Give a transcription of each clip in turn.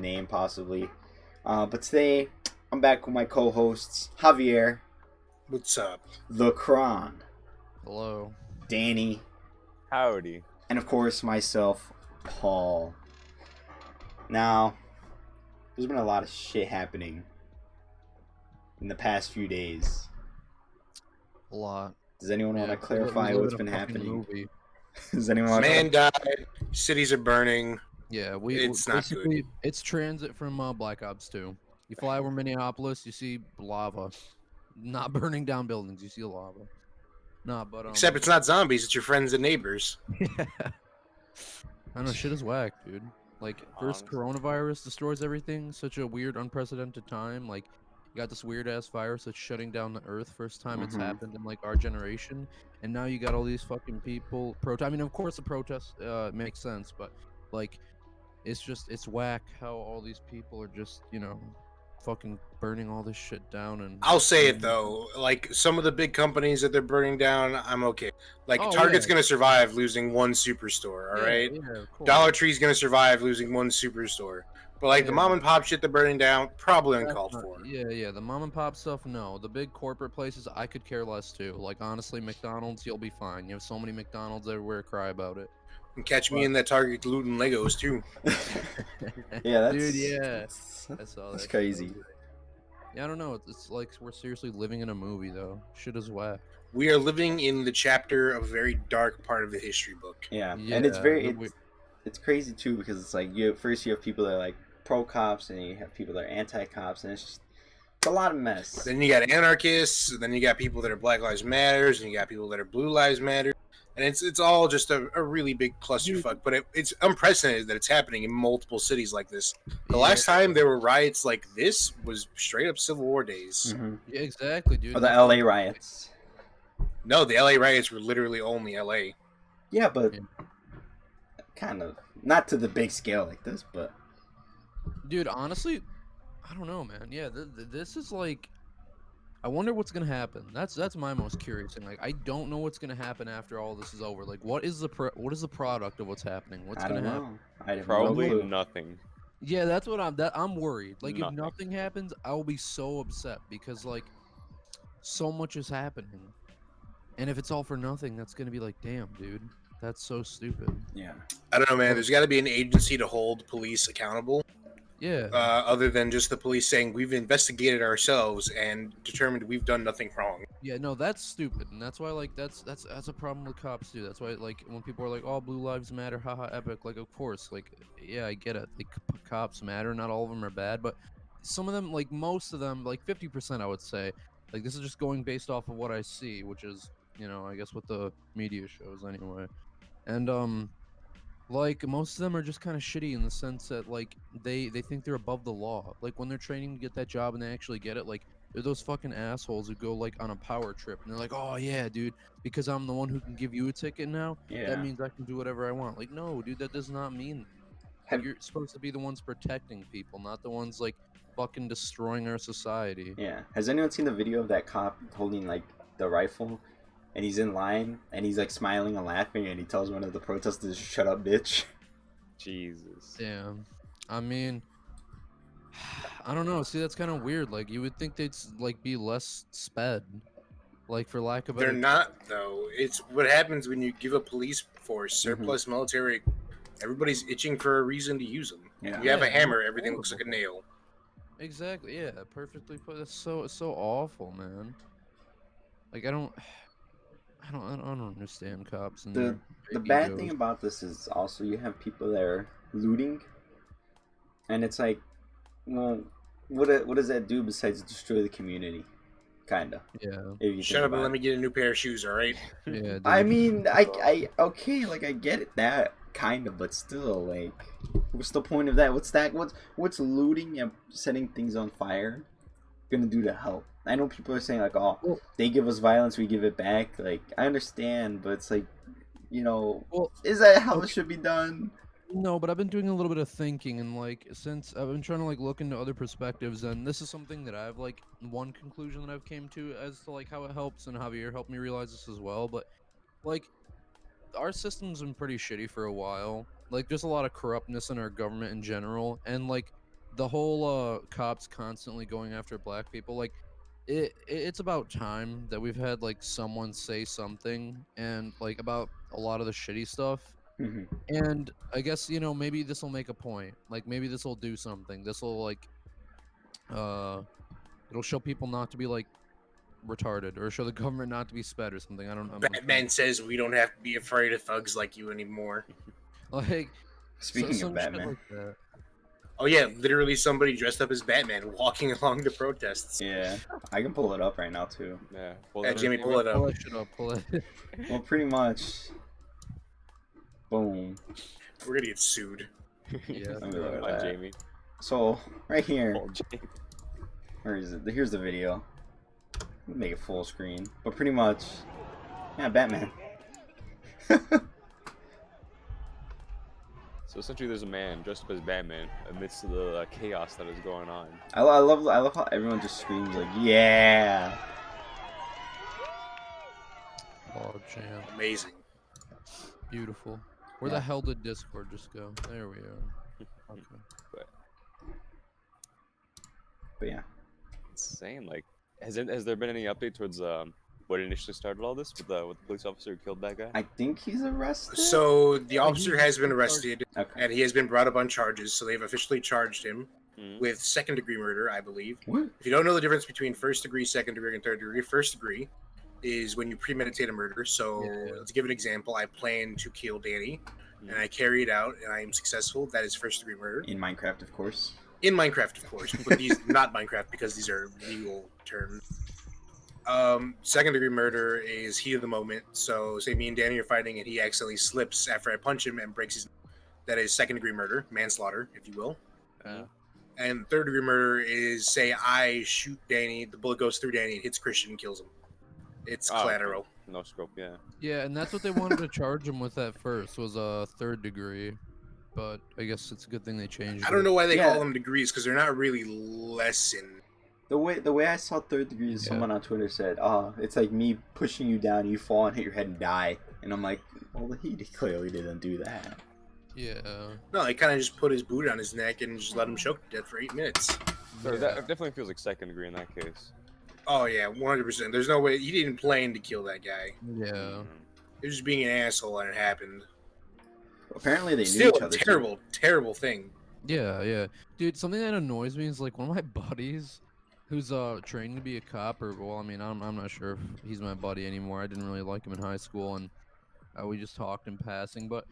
name possibly. But today I'm back with my co-hosts Javier, What's up? the Kron, Hello. Danny, Howdy. and of course myself, Paul. Now, there's been a lot of shit happening in the past few days. A lot. Does anyone want to clarify we live what's in a been fucking happening? movie. Does anyone want Man died. Cities are burning. Yeah, It's not basically it's transit from Black Ops 2. You fly over Minneapolis, you see lava, not burning down buildings. You see lava. Nah, but Except it's not zombies. It's your friends and neighbors. yeah. I know shit is whack, dude. Like first Honestly. coronavirus destroys everything. Such a weird, unprecedented time. Like you got this weird ass virus that's shutting down the Earth. First time it's Mhm. happened in like our generation, and now you got all these fucking people protest. I mean, of course the protest makes sense, but like it's whack how all these people are just fucking burning all this shit down and. I'll say it though. Like some of the big companies that they're burning down, I'm okay. Like Oh, Target's yeah. gonna survive losing one superstore. All right. Yeah, of course. Dollar Tree's gonna survive losing one superstore. But like the Yeah. mom and pop shit they're burning down, probably That's uncalled not- for. Yeah, the mom and pop stuff, no. The big corporate places, I could care less too. Like honestly, McDonald's, you'll be fine. You have so many McDonald's everywhere. Cry about it. And catch me in that Target looting Legos too. Yeah, that's Dude, yeah. that's, I saw that. that's shit. crazy. Yeah, I don't know. It's like we're seriously living in a movie though. Shit is whack. We are living in the chapter of a very dark part of the history book. Yeah, and it's Yeah, very we- it's crazy too because it's like you have people that are like pro cops and you have people that are anti cops and it's a lot of mess. Then you got anarchists, and then you got people that are Black Lives Matters, and you got people that are Blue Lives Matter, and it's all just a really big clusterfuck. But it's unprecedented that it's happening in multiple cities like this. The last time there were riots like this was straight up Civil War days. Mhm. Yeah, exactly, dude. Or the LA riots. No, the LA riots were literally only LA. Yeah, but Yeah. kind of not to the big scale like this, but Dude, honestly, I don't know, man. Yeah, this is like, I wonder what's gonna happen. That's my most curious thing. Like, I don't know what's gonna happen after all this is over. Like, what is the product of what's happening? What's I gonna don't happen? know. I have Probably no clue. nothing. Yeah, that's what I'm worried. Like, Nothing. if nothing happens, I'll be so upset because like, so much is happening, and if it's all for nothing, that's gonna be like, damn, dude, that's so stupid. Yeah. I don't know, man. There's got to be an agency to hold police accountable, Yeah. other than just the police saying we've investigated ourselves and determined we've done nothing wrong. Yeah, no, that's stupid, and that's why like that's a problem with cops too. That's why like when people are like, "Oh, Blue Lives Matter, haha, epic," like of course, like yeah, I get it. Like cops matter. Not all of them are bad, but some of them, like most of them, like 50%, I would say. Like this is just going based off of what I see, which is I guess what the media shows anyway, and like most of them are just kind of shitty in the sense that like they think they're above the law. Like when they're training to get that job and they actually get it, like they're those fucking assholes who go like on a power trip and they're like, "Oh yeah, dude, because I'm the one who can give you a ticket now, Yeah. that means I can do whatever I want." Like, no, dude, that does not mean. Like, Have- you're supposed to be the ones protecting people, not the ones like fucking destroying our society. Yeah. Has anyone seen the video of that cop holding like the rifle and he's in line and he's like smiling and laughing and he tells one of the protesters, "Shut up, bitch." Jesus. Damn. I mean, I don't know. See, that's kind of weird. Like, you would think they'd like be less sped, like for lack of They're better. not, though. It's what happens when you give a police force surplus military. Everybody's itching for a reason to use them. Yeah. You have a Yeah, hammer, everything looks like a nail. Exactly. Yeah. Perfectly put. That's so awful, man. Like, I don't understand cops and The their the big bad egos. thing about this is also you have people that are looting, and it's like, well, what does that do besides destroy the community? Kinda. Yeah. If you Shut think up and about let it. me get a new pair of shoes, all right? Yeah. I dude. mean, I okay, like I get it that kind of, but still, like, what's the point of that? What's looting and setting things on fire gonna do to help? I know people are saying like, oh, Well- they give us violence, we give it back. Like, I understand, but it's like, Well, is that how okay. it should be done? No, but I've been doing a little bit of thinking, and like since I've been trying to like look into other perspectives, and this is something that I've like one conclusion that I've came to as to like how it helps, and Javier helped me realize this as well. But like our system's been pretty shitty for a while. Like there's a lot of corruptness in our government in general, and like the whole cops constantly going after black people, like it's about time that we've had like someone say something and like about a lot of the shitty stuff. Mhm. And I guess, you know, maybe this will make a point. Like maybe this will do something. This will like it'll show people not to be like retarded, or show the government not to be sped or something. I'm not Batman says we don't have to be afraid of thugs like you anymore. like Speaking some of shit Batman, like that. Oh yeah, literally somebody dressed up as Batman walking along the protests. yeah, I can pull it up right now too. Yeah. Well, Yeah, then- Jamie, pull it up. Pull that shit up. Pull it. Well, pretty much. Boom. We're gonna get sued. Yeah. Let me look at on that. Jamie. So right here, Oh, Jamie. where is it? Here's the video. Make it full screen, but pretty much, yeah, Batman. So essentially, there's a man dressed up as Batman amidst the chaos that is going on. I love how everyone just screams like, yeah. Oh, jam. Amazing. Beautiful. Where Yeah. the hell did Discord just go? There we are. Okay. But yeah, Insane. Like, has there been any update towards what initially started all this with the police officer who killed that guy? I think he's arrested. So the Oh, officer has been arrested Okay. and he has been brought up on charges. So they've officially charged him Mhm. with second-degree murder, I believe. What? If you don't know the difference between first degree, second degree, and third degree, first degree is when you premeditate a murder. So Yeah. to give an example, I plan to kill Danny, Mhm. and I carry it out, and I am successful. That is first degree murder. In Minecraft, of course. In Minecraft, of course, but these not Minecraft because these are legal terms. Second degree murder is heat of the moment. So say me and Danny are fighting, and he accidentally slips after I punch him and breaks his. That is second degree murder, manslaughter, if you will. Yeah. And third degree murder is say I shoot Danny, the bullet goes through Danny, it hits Christian and kills him. It's Oh, okay. collateral. No scope. Yeah. Yeah, and that's what they wanted to charge him with at first, was a third degree. But I guess it's a good thing they changed I don't it. know why they Yeah. call them degrees because they're not really lesson. The way I saw third degree is Yeah. someone on Twitter said, it's like me pushing you down, you fall and hit your head and die. And I'm like, well, he clearly didn't do that. Yeah. No, they kind of just put his boot on his neck and just let him choke to death for 8 minutes. So Yeah. that definitely feels like second degree in that case. Oh yeah, 100%. There's no way he didn't plan to kill that guy. Yeah. Mhm. He was just being an asshole and it happened. Apparently they knew Still each a other. too. terrible, terrible thing. Yeah. Dude, something that annoys me is like one of my buddies who's training to be a cop, or well, I mean, I'm not sure if he's my buddy anymore. I didn't really like him in high school, and we just talked in passing, but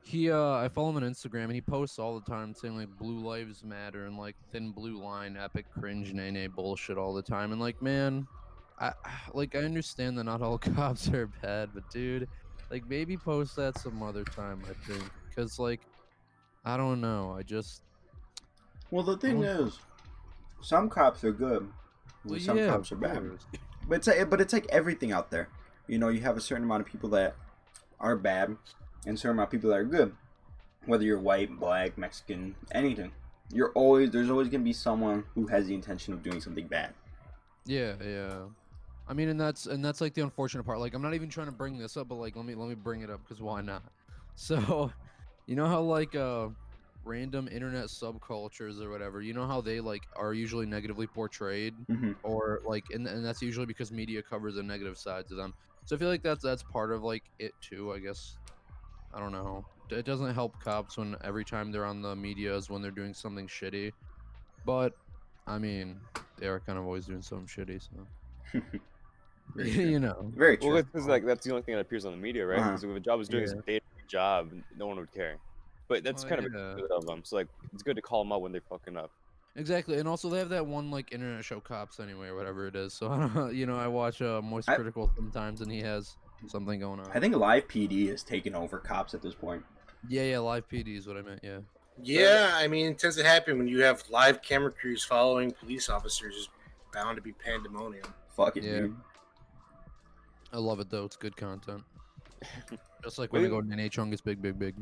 he I follow him on Instagram, and he posts all the time saying like Blue Lives Matter and like thin blue line epic cringe nay bullshit all the time. And like, man, I understand that not all cops are bad, but dude, like maybe post that some other time, I think, because like I don't know, I just Well, the thing is, some cops are good, well, and some yeah, cops are of bad. course. But it's like everything out there. You know, you have a certain amount of people that are bad, and a certain amount of people that are good. Whether you're white, black, Mexican, anything, there's always gonna be someone who has the intention of doing something bad. Yeah. I mean, and that's like the unfortunate part. Like, I'm not even trying to bring this up, but like, let me bring it up because why not? So, you know how like random internet subcultures or whatever, you know how they like are usually negatively portrayed, Mm-hmm. or like, and that's usually because media covers the negative sides of them. So I feel like that's part of like it too, I guess. I don't know. It doesn't help cops when every time they're on the media is when they're doing something shitty, but I mean, they are kind of always doing something shitty, so. Very true. You know. Very true. Well, it's like that's the only thing that appears on the media, right? Uh-huh. Because if a job was doing Yeah. a day job, no one would care. But that's Well, kind of yeah. good of them. So like, it's good to call them out when they're fucking up. Exactly, and also they have that one like internet show Cops Anyway or whatever it is. So I don't know, you know, I watch Moist I- Critical sometimes, and he has something going on. I think Live PD has taken over cops at this point. Yeah, Live PD is what I meant. Yeah. Yeah, I mean, it tends to happen when you have live camera crews following police officers. It's bound to be pandemonium. Fuck it, Yeah. dude. I love it though. It's good content. Just like when I go to NH Chungus big. Big, big.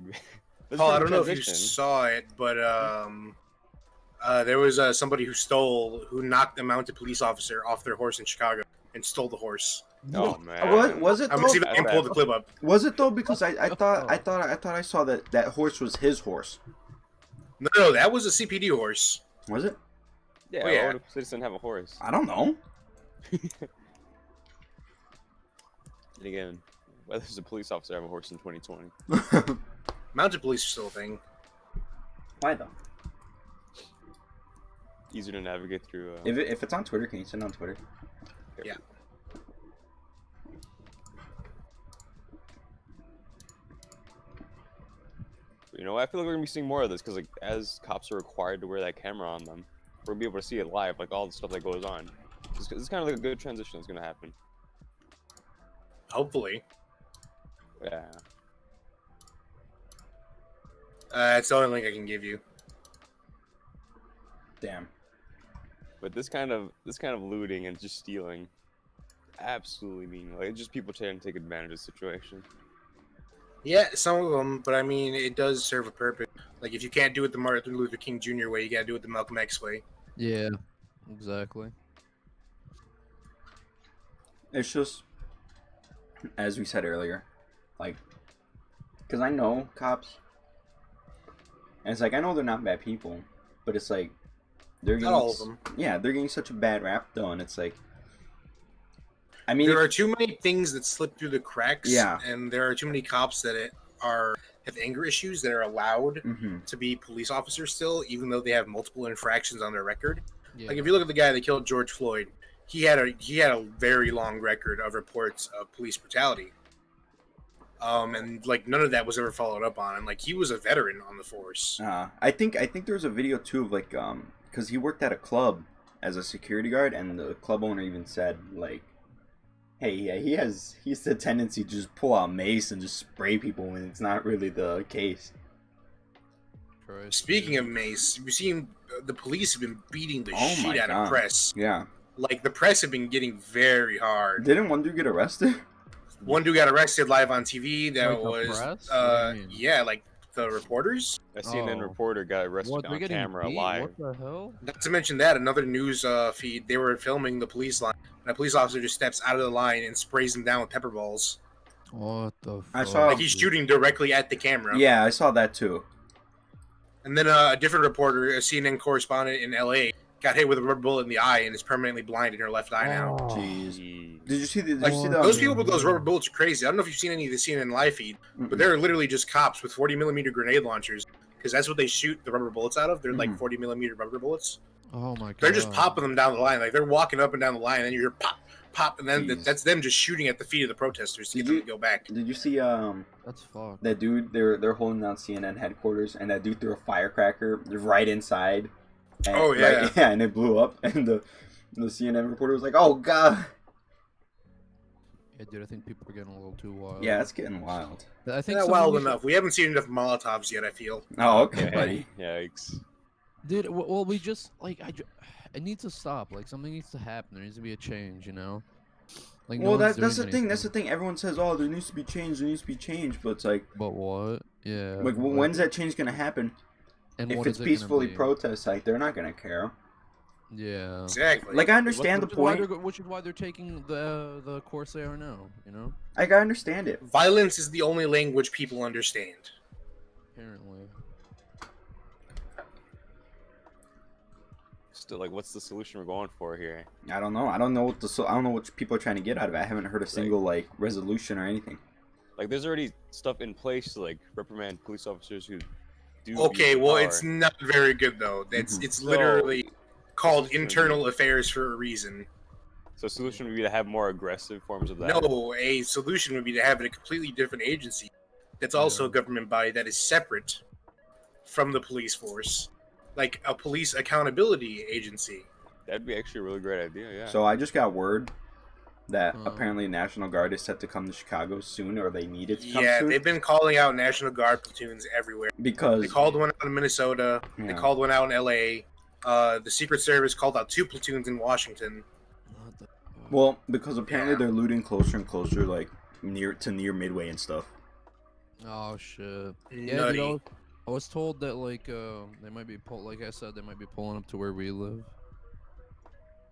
This is Paul, I kind don't of know if you transition. saw it, but there was somebody who knocked a mounted police officer off their horse in Chicago and stole the horse. Oh man. Was it I'm though? gonna see if I can That's pull the bad. clip up. Was it though? Because I Oh. thought I saw that horse was his horse. No, that was a CPD horse. Was it? Yeah, Oh, yeah. why would a citizen have a horse? I don't know. And again, why does a police officer have a horse in 2020? Mounted police are still a thing. Why though? Easier to navigate through. If it's on Twitter, can you send it on Twitter? Yeah. You know, I feel like we're gonna be seeing more of this because, like, as cops are required to wear that camera on them, we're gonna be able to see it live, like all the stuff that goes on. This is kind of like a good transition that's gonna happen. Hopefully. Yeah. It's the only link I can give you. Damn. But this kind of looting and just stealing, absolutely meaningless. Like, it's just people trying to take advantage of the situation. Yeah, some of them, but I mean, it does serve a purpose. Like, if you can't do it the Martin Luther King Jr. way, you gotta do it the Malcolm X way. Yeah, exactly. It's just, as we said earlier, like, because I know cops, and it's like, I know they're not bad people, but it's like, they're Not getting, all of them. yeah, they're getting such a bad rap though, and it's like, I mean, There are too many things that slip through the cracks, Yeah. and there are too many cops that have anger issues that are allowed hmm to be police officers still, even though they have multiple infractions on their record. Yeah. Like, if you look at the guy that killed George Floyd, he had a very long record of reports of police brutality. And like none of that was ever followed up on, and like he was a veteran on the force. I think there was a video too of like, because he worked at a club as a security guard, and the club owner even said like, hey, yeah, he has a tendency to just pull out mace and just spray people when it's not really the case. Christ, Speaking dude. of mace, you've seen the police have been beating the Oh my shit out God. of press. Yeah. Like the press have been getting very hard. Didn't one dude get arrested? One dude got arrested live on TV. That Like the was press? What do you mean? yeah, like the reporters. A CNN Oh. reporter got arrested What, they're on getting camera beat? live. What the hell? Not to mention that another news feed, they were filming the police line, and a police officer just steps out of the line and sprays them down with pepper balls. What the fuck? I saw- Like he's shooting directly at the camera. Yeah, I saw that too. And then a different reporter, a CNN correspondent in LA, got hit with a rubber bullet in the eye and is permanently blind in her left eye now. Oh, Jeez. Jeez. Did you see the? Did Like you see those the? people with those rubber bullets are crazy. I don't know if you've seen any of the CNN live feed, but they're literally just cops with 40mm grenade launchers, because that's what they shoot the rubber bullets out of. They're like Mhm. 40mm rubber bullets. Oh my god. They're just popping them down the line. Like they're walking up and down the line, and then you hear pop, pop, and then Jeez. that's them just shooting at the feet of the protesters to Did get them you- to go back. Did you see That's fucked. that dude? They're holding down CNN headquarters, and that dude threw a firecracker right inside. And, Oh, yeah. right- yeah, and it blew up, and the CNN reporter was like, "Oh God." Yeah, dude, I think people are getting a little too wild. Yeah, it's getting wild. I think Not something wild we should- enough. We haven't seen enough Molotovs yet, I feel. Oh, okay, Yeah, buddy. Yikes. Dude, well, we just like it needs to stop. Like something needs to happen. There needs to be a change, you know. Like no Well, one's that's the doing thing. That's the anything. thing. Everyone says, "Oh, there needs to be change. There needs to be change," but it's like, But what? Yeah. like, when's that change gonna happen? And If what it's is it gonna peacefully be? protest, like, they're not gonna care. Yeah. Exactly. Like, I understand the Which is why point. they're which is why they're taking the course they are now. You know. Like, I understand it. Violence is the only language people understand. Apparently. Still, like, what's the solution we're going for here? I don't know. I don't know what people are trying to get out of it. I haven't heard a single like resolution or anything. Like, there's already stuff in place to, like, reprimand police officers who do. Okay, abuse well, power. it's not very good though. Mhm. It's So- literally called Solution. internal affairs for a reason. So, solution would be to have more aggressive forms of that. No, a solution would be to have a completely different agency that's also a government body that is separate from the police force, like a police accountability agency. That'd be actually a really great idea. Yeah. So I just got word that Huh. apparently National Guard is set to come to Chicago soon, or they needed to come Yeah, soon they've been calling out National Guard platoons everywhere. because They called one out in Minnesota. They Yeah. called one out in LA. The Secret Service called out 2 platoons in Washington. What the fuck? well, because apparently Yeah. they're looting closer and closer, like near Midway and stuff. Oh shit. Yeah, Nutty. dude, I was told that like they might be like I said, they might be pulling up to where we live,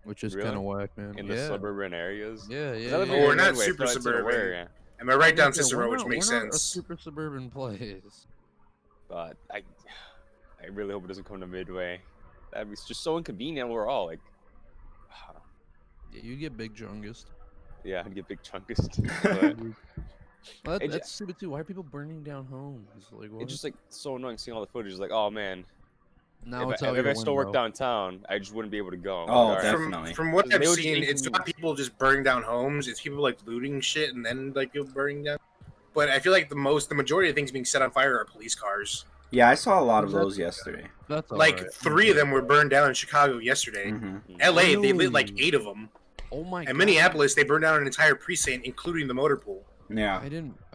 which is Really? kind of whack, man. in the yeah. suburban areas. Yeah, yeah. 'Cause I live yeah, in Well, yeah. we're not Midway, so super I thought it's suburban. aware, yeah. Am I right down Yeah, Cicero, we're which not- makes we're not a sense? super suburban place. But I I really hope it doesn't come to Midway. That'd be just so inconvenient. We're all like, Yeah, you get big chungest. yeah, I'd get big chunkest. Well, It ju- that's stupid too. Why are people burning down homes? Like, what? It's just like so annoying seeing all the footage. It's like, oh man, now if it's I, out if your I still work window. downtown, I just wouldn't be able to go. Oh, Like, alright, definitely. From what They I've would just seen, make it's you- not people just burning down homes. It's people like looting shit and then like go burning down. But I feel like the majority of things being set on fire are police cars. Yeah, I saw a lot of That's- those yesterday. That's Like alright. 3 of them were burned down in Chicago yesterday. Hmm. LA, they lit like Really? 8 of them. Oh my god. And Minneapolis, they burned down an entire precinct, including the motor pool. Yeah. I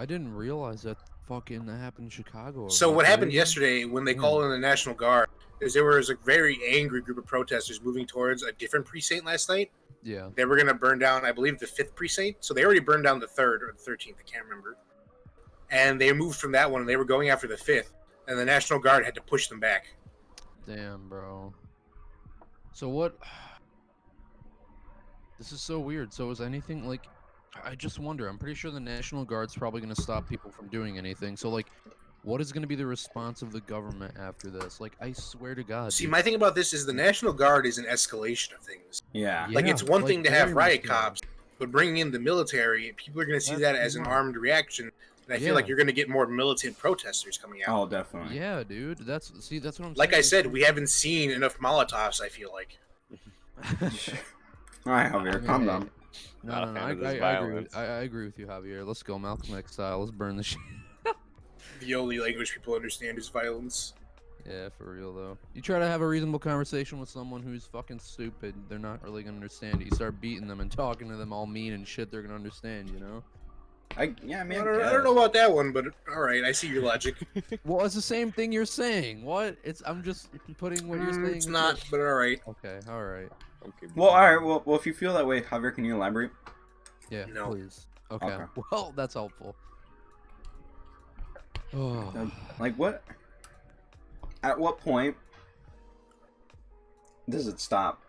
didn't realize that fucking that happened in Chicago. So what Like, happened really? yesterday when they called in the National Guard is there was a very angry group of protesters moving towards a different precinct last night. Yeah. They were going to burn down, I believe, the 5th precinct. So they already burned down the 3rd or the 13th. I can't remember. And they moved from that one, and they were going after the 5th. And the National Guard had to push them back. Damn, bro. So what? This is so weird. So is anything like? I just wonder. I'm pretty sure the National Guard's probably gonna stop people from doing anything. So like, what is gonna be the response of the government after this? Like, I swear to God. See, dude. my thing about this is the National Guard is an escalation of things. Yeah. Like, Yeah, it's one like, thing to have very riot much so. cops, but bringing in the military, people are going to see That's that as too an much. armed reaction. And I Yeah. feel like you're going to get more militant protesters coming out. Oh, definitely. Yeah, dude. That's what I'm Like saying. I said, we haven't seen enough Molotovs, I feel like. All right, Javier, calm down. No, Not a no, no. fan of this I agree. violence. I agree with you, Javier. Let's go, Malcolm X style. Let's burn the shit. The only language people understand is violence. Yeah, for real though. You try to have a reasonable conversation with someone who's fucking stupid, they're not really gonna understand it. You start beating them and talking to them all mean and shit, they're gonna understand, you know? Yeah, I mean, I don't know about that one, but all right, I see your logic. Well, it's the same thing you're saying. What? I'm just putting what you're saying. It's into- not, but all right. Okay, alright. Okay. Well, all right. Well, if you feel that way, Javier, can you elaborate? Yeah, No. please. Okay. Okay. Well, that's helpful. Oh. Like, what? At what point does it stop?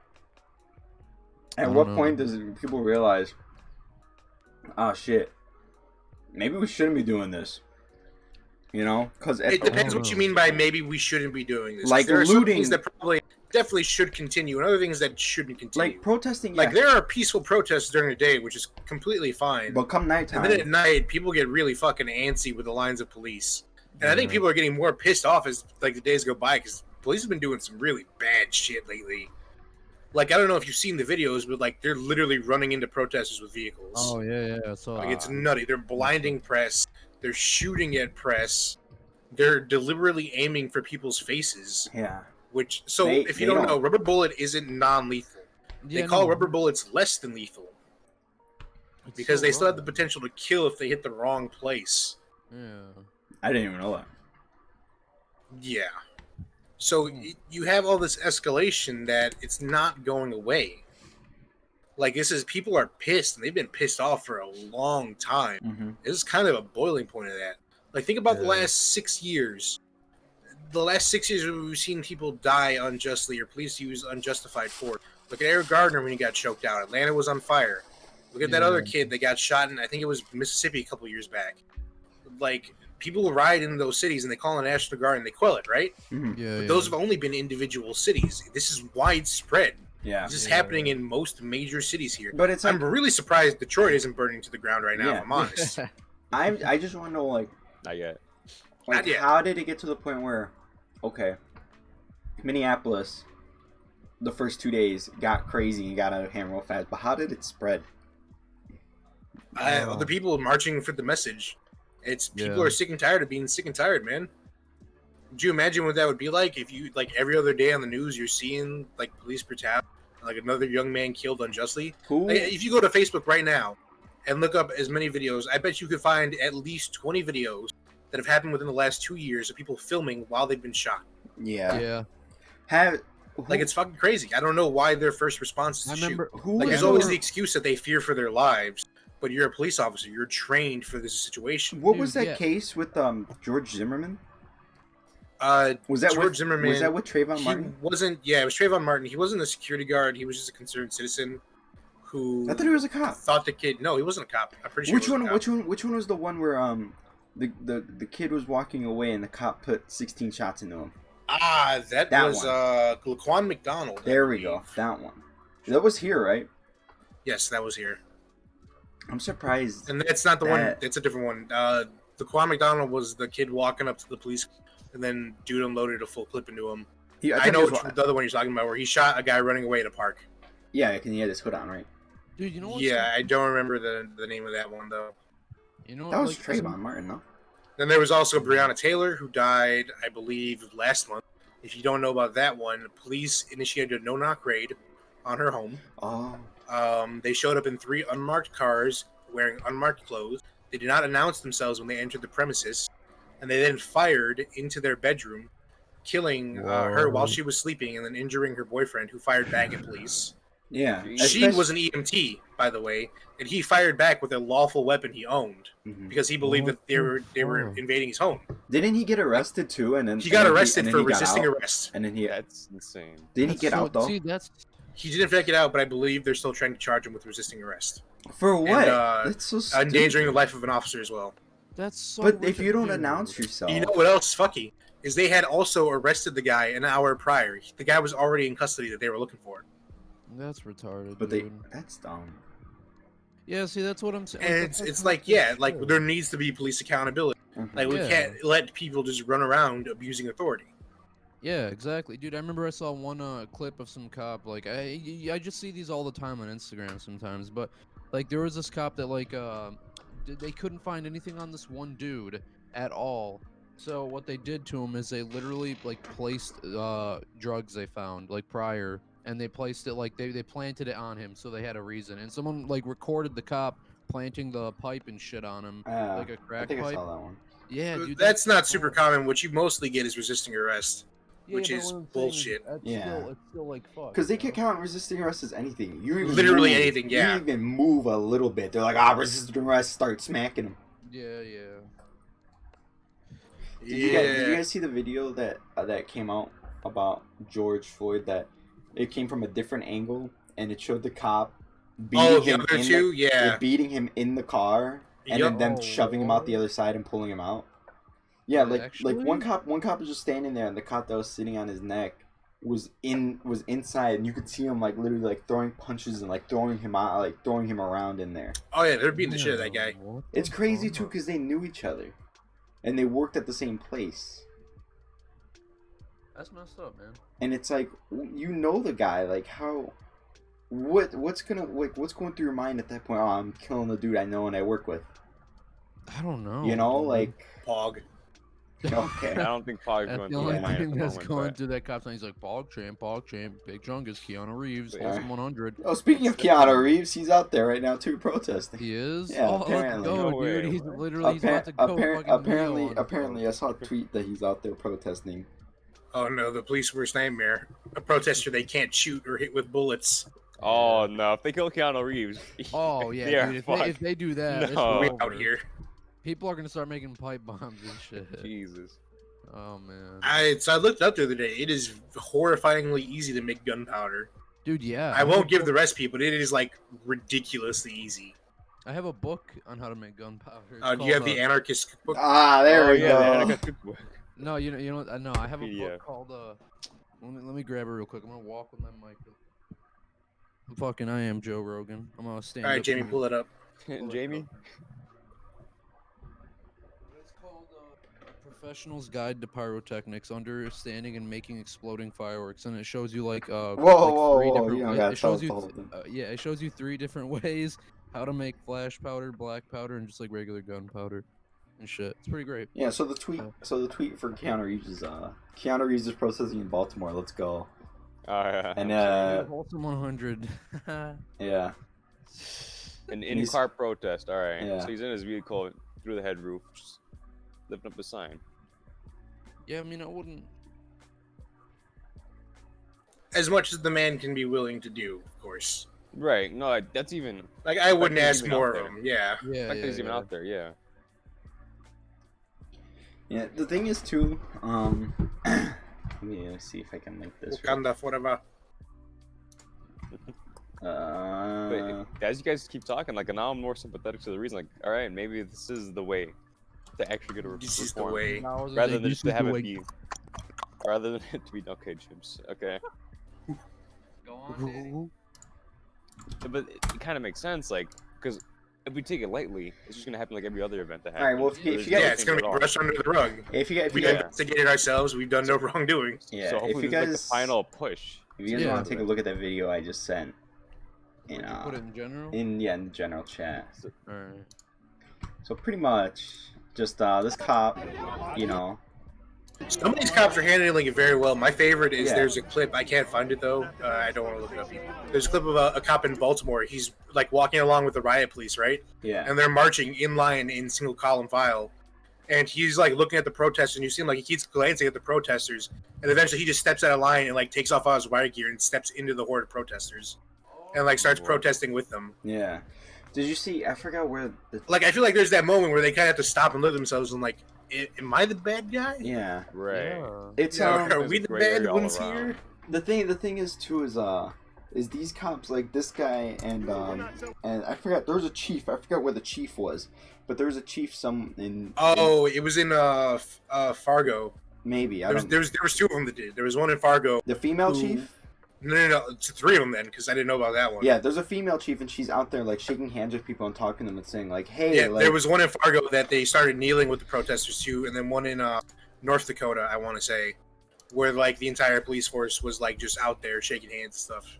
I At don't what know. point does people realize, oh shit, maybe we shouldn't be doing this? You know, because It depends don't what you know. mean by maybe we shouldn't be doing this. 'Cause Like there are some looting- things that probably definitely should continue, and other things that shouldn't continue. like protesting, Like yeah, there are peaceful protests during the day, which is completely fine. but come And nighttime, then at night, people get really fucking antsy with the lines of police. And I think Yeah. people are getting more pissed off as like the days go by because police have been doing some really bad shit lately. Like I don't know if you've seen the videos, but like they're literally running into protesters with vehicles. Oh yeah, yeah. So Like it's nutty. They're blinding press. They're shooting at press. They're deliberately aiming for people's faces. yeah, Which so They- if you they don't don't- know, rubber bullet isn't non-lethal. yeah, They call no, rubber bullets less than lethal it's because so they still have the wrong. potential to kill if they hit the wrong place. Yeah. I didn't even know that. Yeah. So you have all this escalation that it's not going away. Like this is people are pissed and they've been pissed off for a long time. Mm-hmm. This is kind of a boiling point of that. Like think about the Yeah. last 6 years. The last 6 years we've seen people die unjustly or police use unjustified force. Look at Eric Gardner when he got choked out. Atlanta was on fire. Look at that Yeah. other kid that got shot in I think it was Mississippi a couple years back. Like people ride in those cities and they call the National Guard and they quell it, right? Mm-hmm. Yeah. But yeah. those have only been individual cities. This is widespread. Yeah, This is Yeah. happening in most major cities here. but it's like I'm really surprised Detroit isn't burning to the ground right now, Yeah. if I'm honest. I just want to know like Not yet. Not yet. how did it get to the point where, okay, Minneapolis, the first 2 days got crazy and got out of hand real fast, but how did it spread? The people marching for the message. It's people Yeah. are sick and tired of being sick and tired, man. Would you imagine what that would be like if you like every other day on the news you're seeing like police brutality, like another young man killed unjustly? Who? Like, if you go to Facebook right now and look up as many videos, I bet you could find at least 20 videos that have happened within the last 2 years of people filming while they've been shot. Yeah. Yeah. Have Like it's fucking crazy. I don't know why their first response is to I shoot. remember. who Like was there's the- always the excuse that they fear for their lives, but you're a police officer. You're trained for this situation. What was Dude, that yeah. case with George Zimmerman? Was that George with, Zimmerman? Was that with Trayvon He Martin? wasn't. Yeah, it was Trayvon Martin. He wasn't a security guard. He was just a concerned citizen who I thought he was a cop. thought the kid. No, he wasn't a cop. I'm pretty sure. Which he one? wasn't a cop. Which one was the one where the kid was walking away and the cop put 16 shots into him? That That was one. Laquan McDonald. I There we believe. go. That one. That was here, right? Yes, that was here. I'm surprised. And that's not the one. That- It's a different one. Laquan McDonald was the kid walking up to the police, and then dude unloaded a full clip into him. I know think which, the other one you're talking about, where he shot a guy running away at a park. Yeah, can he had his hood on, right? Dude, you know what? Yeah, I don't remember the name of that one though. You know That was like, Trayvon Martin, though. Then there was also Breonna Taylor, who died, I believe, last month. If you don't know about that one, police initiated a no-knock raid on her home. Oh. They showed up in 3 unmarked cars wearing unmarked clothes. They did not announce themselves when they entered the premises, and they then fired into their bedroom, killing her while she was sleeping and then injuring her boyfriend, who fired back at police. Yeah. Sheen was an EMT, by the way, and he fired back with a lawful weapon he owned Mhm. because he believed that they were invading his home. Didn't he get arrested too? And then He got and then arrested and then for he got resisting out? arrest. And then he That's insane. didn't he get out though? See, that's He didn't in fact get out, but I believe they're still trying to charge him with resisting arrest. For what? And, That's so stupid. endangering the life of an officer as well. so. But if wicked, you don't dude. announce yourself, You know what else is fucky? Is they had also arrested the guy an hour prior. The guy was already in custody that they were looking for. That's retarded. but dude. that's dumb. Yeah, see, that's what I'm saying. And it's like, yeah, like there needs to be police accountability. Mhm. Like we Yeah. can't let people just run around abusing authority. Yeah, exactly, dude. I remember I saw one clip of some cop. Like, I just see these all the time on Instagram sometimes. But like, there was this cop that they couldn't find anything on this one dude at all. So what they did to him is they literally like placed drugs they found like prior, and they placed it like they planted it on him, so they had a reason. And someone like recorded the cop planting the pipe and shit on him, like a I crack think I pipe. saw that one. Yeah, dude. That's not super common. What you mostly get is resisting arrest. Yeah, which but is what I'm saying bullshit. That's Yeah. it's still like fuck. Because they you can know? count resisting arrest as anything. You even Literally move- anything, yeah. You even move a little bit. They're like, resisting arrest, start smacking them. Yeah, yeah. Did you guys see the video that came out about George Floyd? That it came from a different angle, and it showed the cop beating Oh, the him other in two? they're Yeah. beating him in the car, and then Yup. them Oh, shoving him out the what? other side and pulling him out. Yeah, like Actually? one cop was just standing there, and the cop that was sitting on his neck was inside, and you could see him like literally like throwing punches and like throwing him out, like throwing him around in there. Oh yeah, they're beating the shit out of that guy. What It's the crazy fuck? too because they knew each other, and they worked at the same place. That's messed up, man. And it's like you know the guy, like how, what's going through your mind at that point? Oh, I'm killing the dude I know and I work with. I don't know. You know, dude. like Pog. okay, I don't think Fog's That's going the through only my mind at thing the that's moment. going but- through that cop's mind. He's like, Pog champ, Big Chungus, Keanu Reeves, Yeah. Awesome 100. Oh, speaking of Keanu Reeves, he's out there right now too protesting. He is? Yeah, Oh, let's apparently. go, No way. dude. He's literally he's about to go fucking Apparently, kneel on apparently, I saw a tweet that he's out there protesting. Oh no, the police worst nightmare. A protester they can't shoot or hit with bullets. Oh no! If they kill Keanu Reeves, Oh, yeah, they are dude. If fucked. they do that, it's No. We over. out here. People are going to start making pipe bombs and shit. Jesus. Uh, Oh, man. I looked up the other day. It is horrifyingly easy to make gunpowder. Dude, yeah. I won't give the recipe, but it is like ridiculously easy. I have a book on how to make gunpowder. It's Do you have called, the anarchist cookbook? Ah, there Oh, we yeah, go. the Anarchist Cookbook. No, you know, no. I have a PDF. book called let me grab it real quick. I'm gonna walk with my mic. I am Joe Rogan. I'm gonna stand. All right, up Jamie, and- pull it up. Jamie. It's called Professional's Guide to Pyrotechnics: Understanding and Making Exploding Fireworks, and it shows you like Whoa, like whoa, three whoa, different you don't wa- gotta it tell shows us you the whole thing. yeah, it shows you 3 different ways how to make flash powder, black powder, and just like regular gunpowder and shit. It's pretty great. Yeah, so the tweet for Keanu Reeves is Keanu Reeves is protesting in Baltimore. Let's go. Oh yeah. And Wholesome 100. yeah, An he's- in-car protest. All right. Yeah. So he's in his vehicle through the head roof, just lifting up a sign. Yeah, I mean, I wouldn't. As much as the man can be willing to do, of course. Right. No, that's even. Like I wouldn't Like, ask even out more of there. him. Yeah. Yeah, The fact that he's even yeah. out there. Yeah. yeah. The thing is too. Let me see if I can link this. Wakanda forever. But as you guys keep talking, like now I'm more sympathetic to the reason. Like, all right, maybe this is the way to actually get a This is the reform, way. I was gonna rather say, than this just to is have the it way- be rather than it to be okay, James. Okay. Go on, Danny. But it kind of makes sense, like, because if we take it lightly, it's just gonna happen like every other event that All right, happens. well, if you There's get- no Yeah, it's change gonna at be all. brushed under the rug. If you We guys, investigated ourselves. We've done no wrongdoing. yeah, So if hopefully you this is, like, guys, the final push. if you guys Yeah. want to take a look at that video I just sent, Would in you put it in general? in the general chat. Alright. So pretty much, just this cop, you know, Some of these cops are handling it very well. My favorite is Yeah. there's a clip. I can't find it though. I don't want to look it up. There's a clip of a cop in Baltimore. He's like walking along with the riot police, right? yeah, And they're marching in line in single column file. And he's like looking at the protesters, and you see him like he keeps glancing at the protesters, and eventually he just steps out of line and like takes off all his riot gear and steps into the horde of protesters, and like starts protesting with them. yeah. Did you see? I forgot where the Like I feel like there's that moment where they kind of have to stop and look at themselves and like, am I the bad guy? yeah. Right. Yeah. It's Yeah, are There's we a the gray bad area all ones around. here? the thing is too is these cops like this guy and I forgot there was a chief. I forgot where the chief was, but there was a chief some in Oh, it was in Fargo. maybe I There don't was two of them that did. There was one in Fargo. the female who- chief. No. It's three of them then, because I didn't know about that one. Yeah, there's a female chief and she's out there like shaking hands with people and talking to them and saying like, "Hey, Yeah, like, there was one in Fargo that they started kneeling with the protesters too, and then one in North Dakota, I want to say, where like the entire police force was like just out there shaking hands and stuff.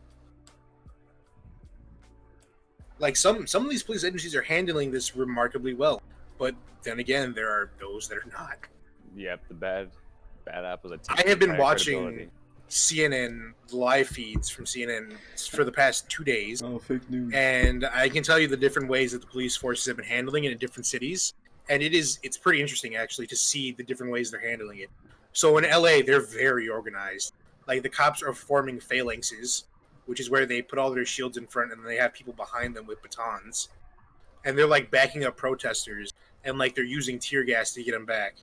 Like some of these police agencies are handling this remarkably well, but then again, there are those that are not. Yep, the bad apples. That I take have been entire watching credibility. CNN live feeds from CNN for the past 2 days. oh, fake news." And I can tell you the different ways that the police forces have been handling it in different cities, and it's pretty interesting actually to see the different ways they're handling it. So in LA, they're very organized. Like the cops are forming phalanxes, which is where they put all their shields in front and they have people behind them with batons, and they're like backing up protesters, and like they're using tear gas to get them back,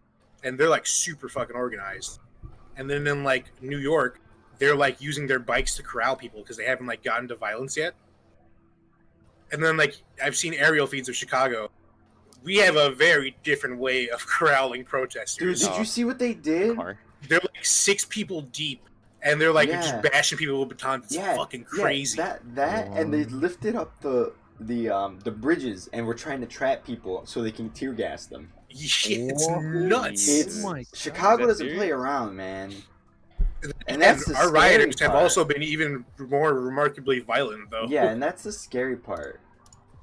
and they're like super fucking organized. And then in like New York, they're like using their bikes to corral people because they haven't like gotten to violence yet. And then like I've seen aerial feeds of Chicago. We have a very different way of corralling Dude, protesters. did you see what they did? Car. They're like 6 people deep, and they're like Yeah. just bashing people with batons. It's Yeah, fucking crazy. Yeah, that and they lifted up the bridges and were trying to trap people so they can tear gas them. Yeah, it's What? nuts. It's Oh my Chicago God. doesn't That's play serious? around, man. And And that's the our scary rioters have part. also been even more remarkably violent, though. Yeah, and that's the scary part.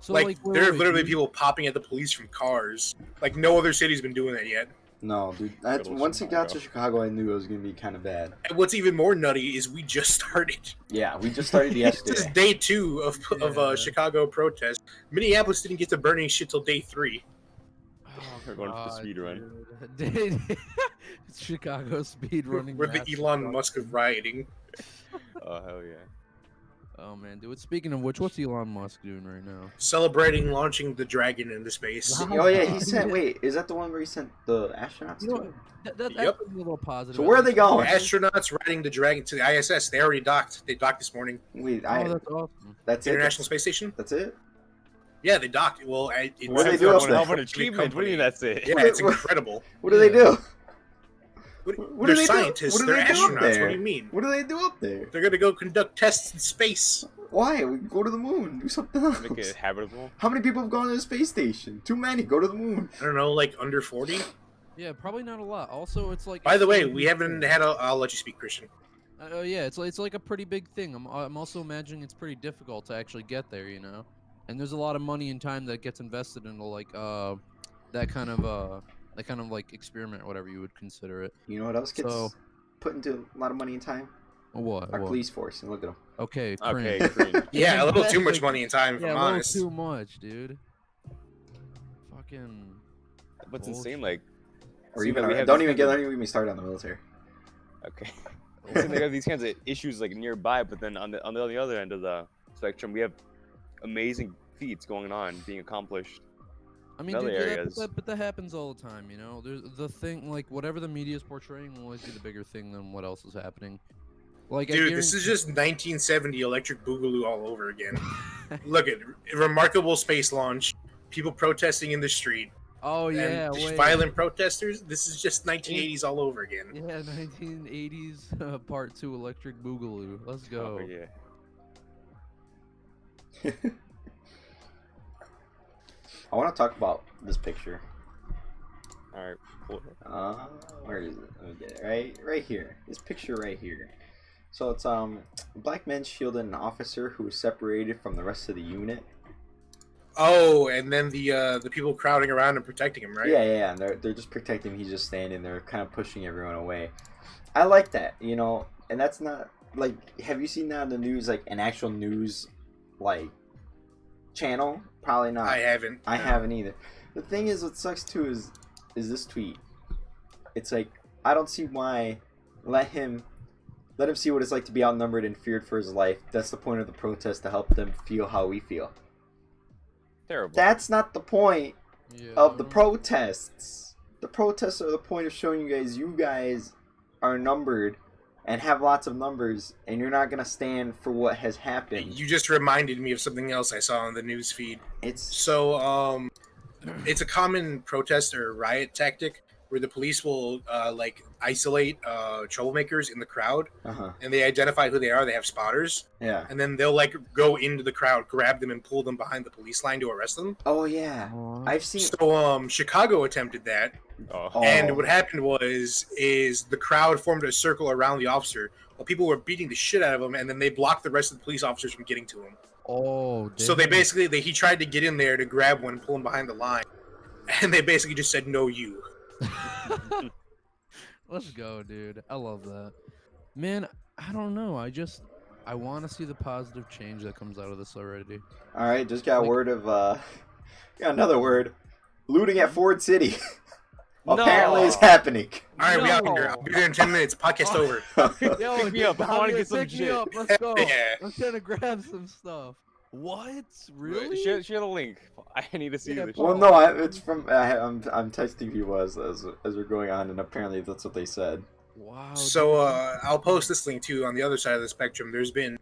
So like wait, there are wait, literally you- people popping at the police from cars. Like no other city's been doing that yet. No, dude. That's Little once it got Chicago. to Chicago, I knew it was gonna be kind of bad. And what's even more nutty is we just started. Yeah, we just started This is yesterday. day 2 of Yeah. Chicago protest. Minneapolis didn't get to burning shit till day 3. Oh, We're going for the God, speed run. dude. It's Chicago speed running. We're the mass Elon shootout. Musk of rioting. Oh hell yeah. Oh man, dude. Speaking of which, what's Elon Musk doing right now? Celebrating launching the dragon into space. Wow. Oh yeah, he sent. Wait, is that the one where he sent the astronauts You know, to? that Yep. was a little positive. So where are they going? Astronauts riding the dragon to the ISS. They already docked. They docked this morning. Wait, Oh, that's awesome. that's it. International Space Station. That's it. Yeah, they docked. Well, What do they do up One there? hell of an achievement. What do you mean that's it? Yeah, it's incredible. What do they do? What, What they're do they do? scientists. What do They're they do up astronauts. there? What do you mean? What do they do up there? They're gonna go conduct tests in space. Why? We go to the moon. Do something else. Make it habitable. How many people have gone to the space station? Too many. Go to the moon. I don't know, like under 40. Yeah, probably not a lot. Also, it's like. By the it's way, like- we haven't had a. I'll let you speak, Christian. Yeah, it's like a pretty big thing. I'm also imagining it's pretty difficult to actually get there, you know. And there's a lot of money and time that gets invested into like that kind of like experiment, or whatever you would consider it. You know what else gets So- put into a lot of money and time? What? Our What? police force. And look at them. Okay. Okay, cringe. cringe. Yeah, a little too much money and time, if Yeah, I'm a little honest. too much, dude. Fucking. What's Bullshit. insane, like, Or see even that we our, have don't these even kinds get me started on the military. okay. It's like they have these kinds of issues like nearby, but then on the other end of the spectrum, we have amazing feats going on, being accomplished. I mean, Other dude, areas. but that happens all the time, you know. There's the thing, like whatever the media is portraying will always be the bigger thing than what else is happening. Like, I Dude, this is just 1970 Electric Boogaloo all over again. Look at remarkable space launch, people protesting in the street, Oh yeah, and wait. violent protesters. This is just 1980s all over again. Yeah, 1980s Part 2 Electric Boogaloo. Let's go. Oh yeah. I want to talk about this picture. All right. Cool. Where is it? Let me get it. Right here. This picture right here. So it's black men shielding an officer who was separated from the rest of the unit. Oh, and then the people crowding around and protecting him, right? Yeah, and they're just protecting him. He's just standing there, kind of pushing everyone away. I like that, you know, and that's not like. Have you seen that on the news, like an actual news, like, channel? Probably not. I haven't. I no. haven't either. The thing is, what sucks too is this tweet. It's like, I don't see why. Let him see what it's like to be outnumbered and feared for his life. That's the point of the protest, to help them feel how we feel. Terrible. That's not the point Yeah, of the protests. The protests are the point of showing you guys are numbered and have lots of numbers, and you're not gonna stand for what has happened. You just reminded me of something else I saw on the news feed. It's So, it's a common protest or riot tactic where the police will like isolate troublemakers in the crowd, and they identify who they are. They have spotters, yeah. and then they'll like go into the crowd, grab them, and pull them behind the police line to arrest them. Oh yeah, I've seen. So, Chicago attempted that, Oh. and what happened was the crowd formed a circle around the officer while people were beating the shit out of him, and then they blocked the rest of the police officers from getting to him. Oh, So they damn. basically he tried to get in there to grab one, pull him behind the line, and they basically just said, "No, you." Let's go, dude. I love that. Man, I don't know. I want to see the positive change that comes out of this already. All right, just got Like- word of got another word. Looting at Ford City. Apparently, it's happening. All right, we out No. here. I'll be there in 10 minutes. Podcast over. Yo, Pick me up. I wanna get some pick me shit. up. Let's go. Yeah. I'm trying to grab some stuff. What? Really? Share the link. I need to see Yeah, this. Well, shit. no, it's from. I'm texting people as we're going on, and apparently that's what they said. Wow. So dude. I'll post this link too on the other side of the spectrum. There's been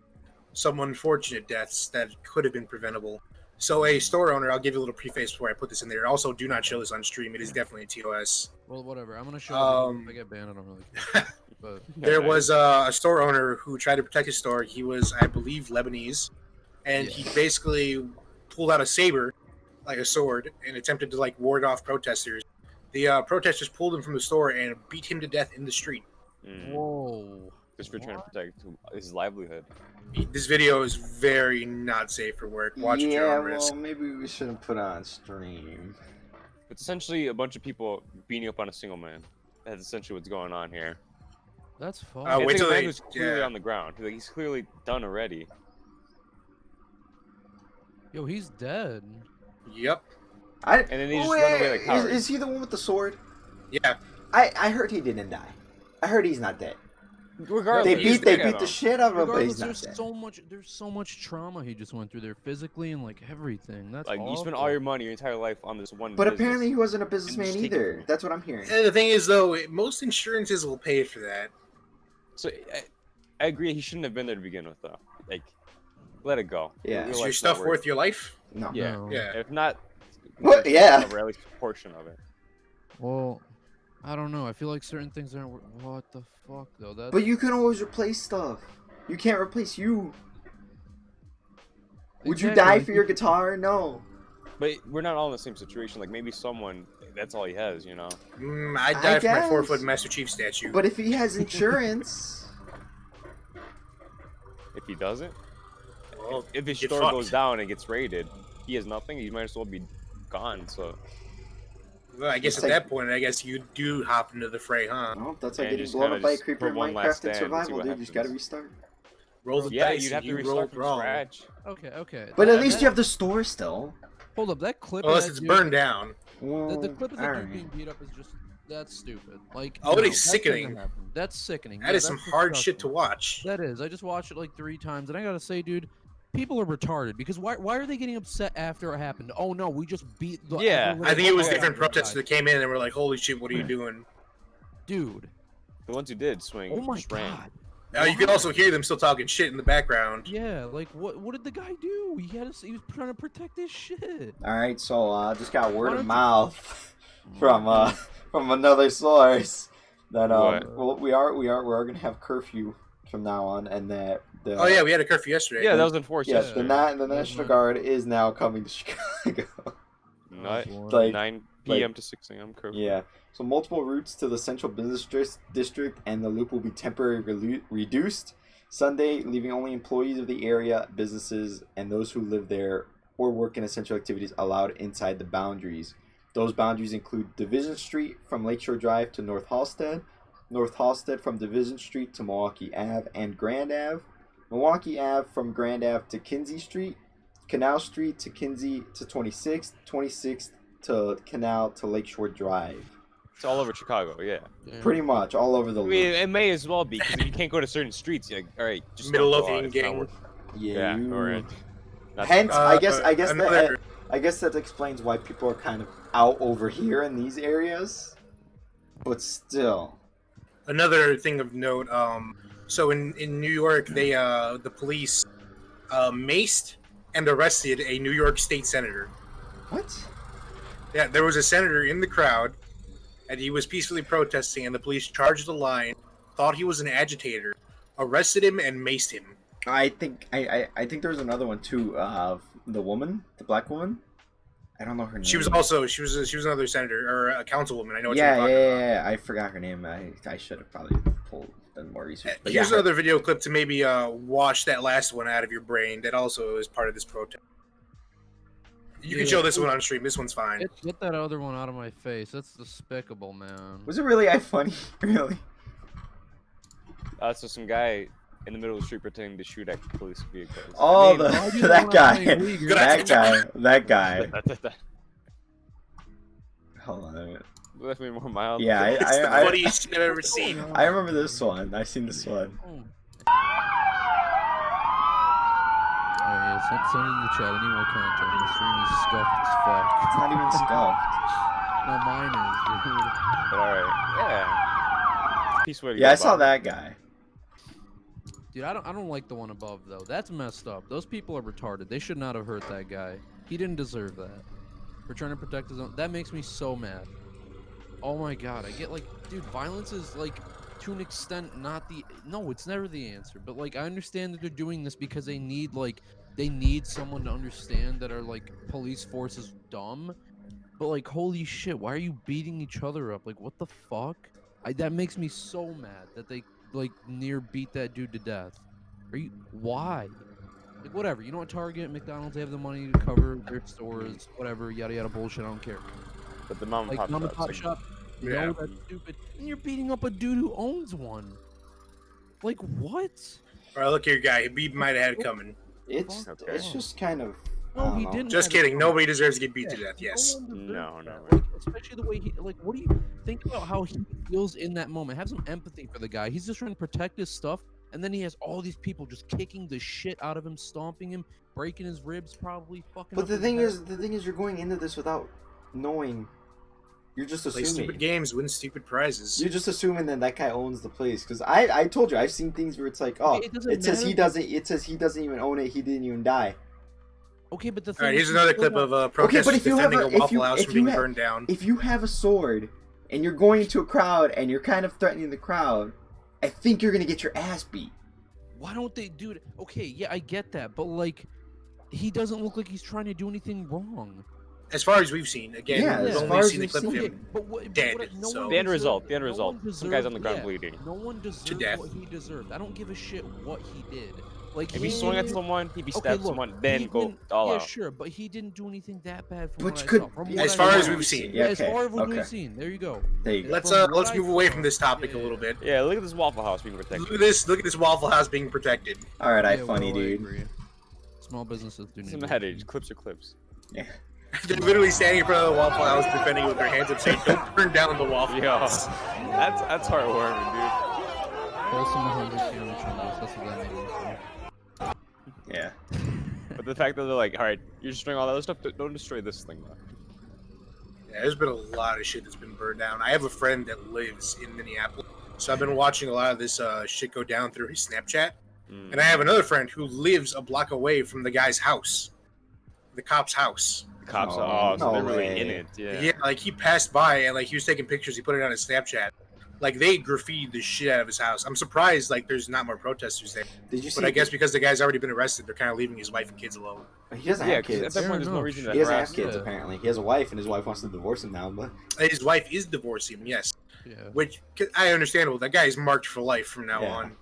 some unfortunate deaths that could have been preventable. So a store owner, I'll give you a little preface before I put this in there. Also, do not show this on stream. It is definitely a TOS. Well, whatever. I'm gonna show. Um, If I get banned, I don't really care. But There was a store owner who tried to protect his store. He was, I believe, Lebanese, and he basically pulled out a saber, like a sword, and attempted to like ward off protesters. The protesters pulled him from the store and beat him to death in the street. whoa. Just for trying to protect his livelihood. This video is very not safe for work. Watch at your Yeah, own risk. well, maybe we shouldn't put it on stream. It's essentially a bunch of people beating up on a single man. That's essentially what's going on here. That's fun. Oh, It's wait like till a man they- who's clearly yeah. on the ground. Like, he's clearly done already. Yo, he's dead. Yep. And then they just run away like cowards. Is he the one with the sword? Yeah. I heard he didn't die. I heard he's not dead. Regardless, They he's beat dead, the though. shit out of him, but Regardless, he's not there's dead. there's so much trauma he just went through there physically and like everything. That's Like, you spend awful. all your money, your entire life on this one But business. apparently he wasn't a businessman just take it either. from him. That's what I'm hearing. And the thing is, though, most insurances will pay for that. So, I agree, he shouldn't have been there to begin with, though. Like, let it go. Yeah. Your Is your life's stuff not worth your life? No. Yeah. No. Yeah. If not, What? Yeah. Or at least a portion of it. Well, I don't know. I feel like certain things aren't. What the fuck though? That's But you can always replace stuff. You can't replace you. Would you Exactly, die like, for your guitar? No. But we're not all in the same situation. Like, maybe someone, that's all he has, you know? I'd I die for my guess. 4-foot Master Chief statue. But if he has insurance, If he doesn't, Well, if his get store fucked. goes down and gets raided, he has nothing, he might as well be gone, so... Well, I guess It's at like- that point, I guess you do hop into the fray, huh? well, that's like Yeah, getting just blown kinda up by a just creeper in put one last Minecraft and stand and see survival, what dude. You just gotta happens. restart. Roll the Yeah, dice. you'd have and to you restart rolled from wrong. okay. scratch. But at That- least that- you have the store still. Hold up, that clip. Unless of it's that burned dude, down. Well, The clip of the dude alright. being beat up is just that's stupid. Like Oh, it is that shouldn't sickening. happen. That's sickening. That Yeah, is some that's hard shit to disgusting. watch. That is. I just watched it like 3 times, and I gotta say, dude, people are retarded. Because why are they getting upset after it happened? Oh no, we just beat. The Yeah. the I think it was little different guy. protesters that came in and were like, "Holy shit, what are you doing?" Dude, The ones who did swing oh my just ran. god. You can also hear them still talking shit in the background. Yeah, like what did the guy do? He was trying to protect his shit. All right, so just got word Why of don't you- mouth from another source that What? well we are gonna have curfew from now on, and that the Oh yeah, we had a curfew yesterday. Yeah, that was enforced yes yesterday. the National Guard is now coming to Chicago. Like 9 p.m. to 6 a.m. curfew. yeah, so multiple routes to the central business district and the loop will be temporarily reduced. Sunday, leaving only employees of the area, businesses, and those who live there or work in essential activities allowed inside the boundaries. Those boundaries include Division Street from Lakeshore Drive to North Halsted, North Halsted from Division Street to Milwaukee Ave and Grand Ave, Milwaukee Ave from Grand Ave to Kinsey Street, Canal Street to Kinsey to 26th, 26th to Canal to Lakeshore Drive. It's all over Chicago, yeah. Pretty much all over the I mean, loop. it may as well be, because if you can't go to certain streets, you're like, alright, just don't Middle of go out, the it's not gang. worth- Yeah, Yeah, alright. Hence, I guess another- I guess that explains why people are kind of out over here in these areas. But still, Another thing of note, so in New York, they the police maced and arrested a New York State senator. what? Yeah, there was a senator in the crowd, and he was peacefully protesting, and the police charged the line, thought he was an agitator, arrested him, and maced him. I think there was another one too. The woman, the black woman. I don't know her name. She was another senator or a councilwoman. I know what yeah, you're yeah, talking about. yeah, I forgot her name. I should have probably done more research. But Here's yeah, another video clip to maybe wash that last one out of your brain. That also is part of this protest. You can show this one on stream. This one's fine. Get that other one out of my face. That's despicable, man. was it really funny? Really? So some guy in the middle of the street pretending to shoot at police vehicles. Oh, why do you that wanna guy, play League? that guy. Hold on a minute. That's maybe more mild. Yeah, It's the I funniest shit I've ever seen. I remember this one. I seen this one. Oh yeah, send in the chat. I need more content. The stream is scuffed as fuck. It's not even scuffed. No, mine is, dude. But alright, yeah. Peace way to Yeah, go, I saw Bob. that guy. Dude, I don't like the one above though. That's messed up. Those people are retarded. They should not have hurt that guy. He didn't deserve that. For trying to protect his own. That makes me so mad. Oh my god, I get like, dude, violence is like, to an extent, not the. No, it's never the answer. But like, I understand that they're doing this because they need someone to understand that our like police force is dumb. But like, holy shit, why are you beating each other up? Like, what the fuck? That makes me so mad that they like near beat that dude to death. Why? Like, whatever. You know what? Target, McDonald's, they have the money to cover their stores, whatever, yada yada bullshit. I don't care. But the mom and Like, pop mom and shops, pop like, shop, Yeah. no, that's stupid. And you're beating up a dude who owns one. Like, what? All right, look here, guy. He might have had it coming. It's Okay. it's just kind of. I No, don't he know. didn't. Just have it kidding. coming. Nobody deserves to get beat to Yeah, death. Yes. one deserves No, that. no, Like, especially the way he, like, what do you think about how he feels in that moment? Have some empathy for the guy. He's just trying to protect his stuff, and then he has all these people just kicking the shit out of him, stomping him, breaking his ribs, probably fucking. But up the his thing head. is, you're going into this without knowing. You're just Play stupid assuming. games, win stupid prizes. You're just assuming that guy owns the place. Because I told you, I've seen things where it's like, oh, Okay, it doesn't it says he matter. doesn't. It says he doesn't even own it. He didn't even die. Okay, but the All thing right, is, here's you another still clip have- of protesters if you have defending a- a if Waffle you- House if from you being have- burned down. If you have a sword and you're going to a crowd and you're kind of threatening the crowd, I think you're gonna get your ass beat. Why don't they do it? Okay, yeah, I get that, but like, he doesn't look like he's trying to do anything wrong. As far as we've seen, again, Yeah, we've as only far as seen the we've clip of seen. him. But what, Dead, no so- one The end deserved- result, the end no result. one Some guy's on the deserved- ground yeah, bleeding. No one deserved death. what he deserved. I don't give a shit what he did. Like, If he swung at someone, if he Okay, stabbed look, someone, then he go didn't- all yeah, out. sure, but he didn't do anything that bad from But what you I could- saw. From yeah, what As I far saw. as we've seen. Yeah, As okay, far as what okay. we've seen. There you go. There you go. Let's From what let's I move away saw. from this topic a Yeah, little bit. Yeah, look at this Waffle House being protected. Look at this Waffle House being protected. All right, Yeah, funny well, I dude. agree. Small businesses do need Some to- headaches, clips are clips. Yeah. They're literally standing in front of the Waffle House, defending it with their hands up, saying, "Don't burn down the Waffle Yo, House." that's heartwarming, Wholesome 100 camera changes. That's what that means. Yeah. dude. But the fact that they're like, all right, you're destroying all that other stuff, don't destroy this thing though. Yeah, there's been a lot of shit that's been burned down. I have a friend that lives in Minneapolis, So I've been watching a lot of this shit go down through his Snapchat. Mm. And I have another friend who lives a block away from the guy's house, the cop's house. The cops Oh, are, so no they're really in way. it. Yeah. Yeah, like he passed by and like he was taking pictures. He put it on his Snapchat. Like they graffitied the shit out of his house. I'm surprised like there's not more protesters there. Did you see? But I guess because the guy's already been arrested, they're kind of leaving his wife and kids alone. he doesn't Yeah, have 'cause at kids. that point, there's Fair no enough. reason to He doesn't have harass. kids Yeah. apparently. He has a wife, and his wife wants to divorce him now. But His wife is divorcing him, yes. Yeah. Which I understandable. That guy is marked for life from now Yeah. on.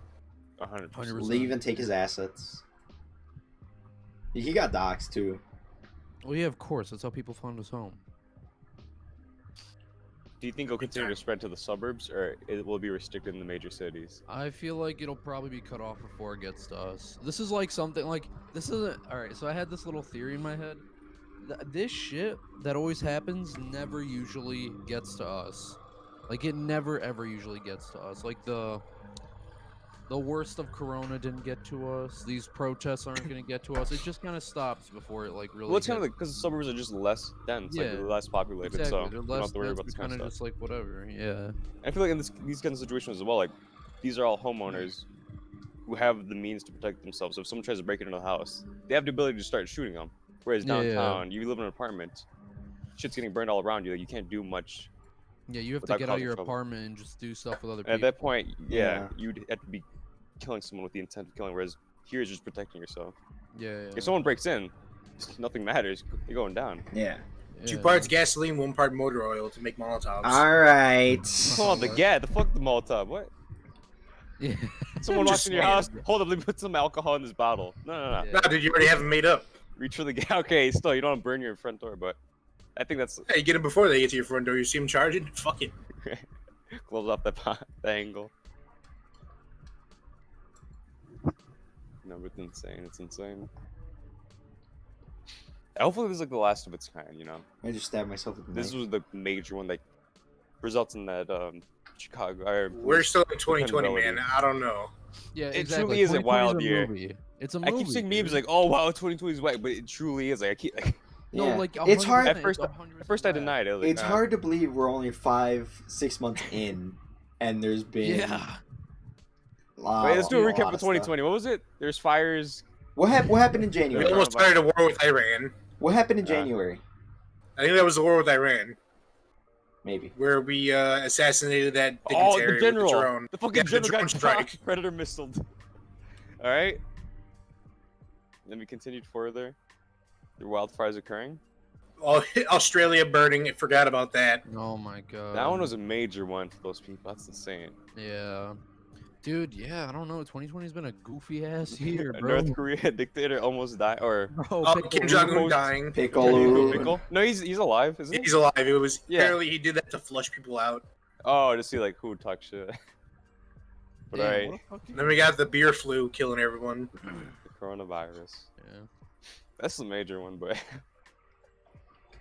100%. 100%. leave and take his assets. He got doxxed too. Well, yeah, of course. That's how people found his home. Do you think it'll continue to spread to the suburbs, or it will be restricted in the major cities? I feel like it'll probably be cut off before it gets to us. This is like something like this isn't all right. So I had this little theory in my head. This shit that always happens never usually gets to us. Like it never ever usually gets to us. Like the worst of Corona didn't get to us. These protests aren't gonna get to us. It just kind of stops before it like really. Well, it's kind of hits- like because the suburbs are just less dense, like Yeah. they're less populated, exactly. so They're you don't less have to worry dense, about this but kind of kinda stuff. just like whatever. Yeah. I feel like in these kinds of situations as well, like these are all homeowners who have the means to protect themselves. So if someone tries to break into the house, they have the ability to start shooting them. Whereas Yeah, yeah. downtown, you live in an apartment, shit's getting burned all around you. Like, you can't do much. Yeah, you have to Without get out of causing your trouble. apartment and just do stuff with other And people. at that point, yeah, Yeah. you'd have to be killing someone with the intent of killing. Whereas here is just protecting yourself. Yeah. If someone breaks in, nothing matters. You're going down. Yeah. 2 yeah. parts gasoline, 1 part motor oil to make Molotovs. All right. Oh, the gat, the fuck the Molotov. What? Yeah. Someone I'm walks just in your saying. house. Hold up, let me put some alcohol in this bottle. No. Yeah. Nah, dude, you already have them made up. Reach for the gat. Okay, still, you don't want to burn your front door, but I think that's Yeah, you get them before they get to your front door. You see them charging? Fuck it. close off the angle. No, but it's insane. It's insane. Hopefully, this is like the last of its kind. You know, I just stabbed myself with the this knife. was the major one that results in that Chicago. Or We're still in 2020, man. dependability. I don't know. Yeah, It exactly. truly is a 2020 wild a year. movie. It's a I movie. keep seeing memes dude. like, "Oh wow, 2020 is white," but it truly is. Like, I keep like, No, Yeah. like It's hard. 100%, At first- it's 100% at first I bad. denied it. I was like, It's nah. hard to believe we're only 5-6 months in, and there's been Yeah. Wait, let's do a lot recap of of 2020. What was it? There's fires. What happened in We January? Yeah. almost started a war with Iran. What happened in Yeah. January? I think that was the war with Iran, Maybe. where we assassinated that Oh, dignitary the general. with the drone. The fucking Yeah, the general drone got strike. Predator missiled. All right. Then we continued further. The wildfires occurring. Australia burning. I forgot about that. Oh my god. That one was a major one for those people. That's insane. Yeah. Dude, yeah, I don't know. 2020's been a goofy ass year, bro. North Korea dictator almost died, or Bro, Oh, Piccolo- Kim Jong Un Post- dying. Piccolo. Pickle? No, he's alive, isn't he? He's alive. It was Yeah. apparently he did that to flush people out. Oh, to see like who would talk shit. But Damn, alright, what a fucking- Then we got the beer flu killing everyone. the coronavirus. Yeah. That's the major one, but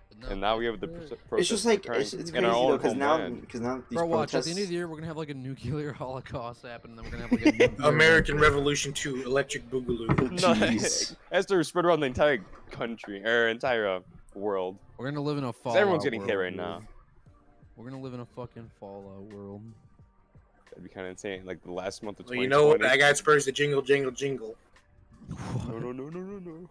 But no, and now we have the that's it. It's just like it's in crazy our though, own because now homeland. these Bro, watch. At protests. the end of the year, we're gonna have like a nuclear holocaust happen, and then we're gonna have like a nuclear American winter. Revolution 2, Electric Boogaloo. No, Jeez. it has to spread around the entire country or entire world. We're gonna live in a 'Cause fallout. everyone's getting hit world, right dude. now. We're gonna live in a fucking fallout world. That'd be kind of insane. Like the last month of Well, 2020. you know what? I got Spurs to jingle, jingle, jingle. No.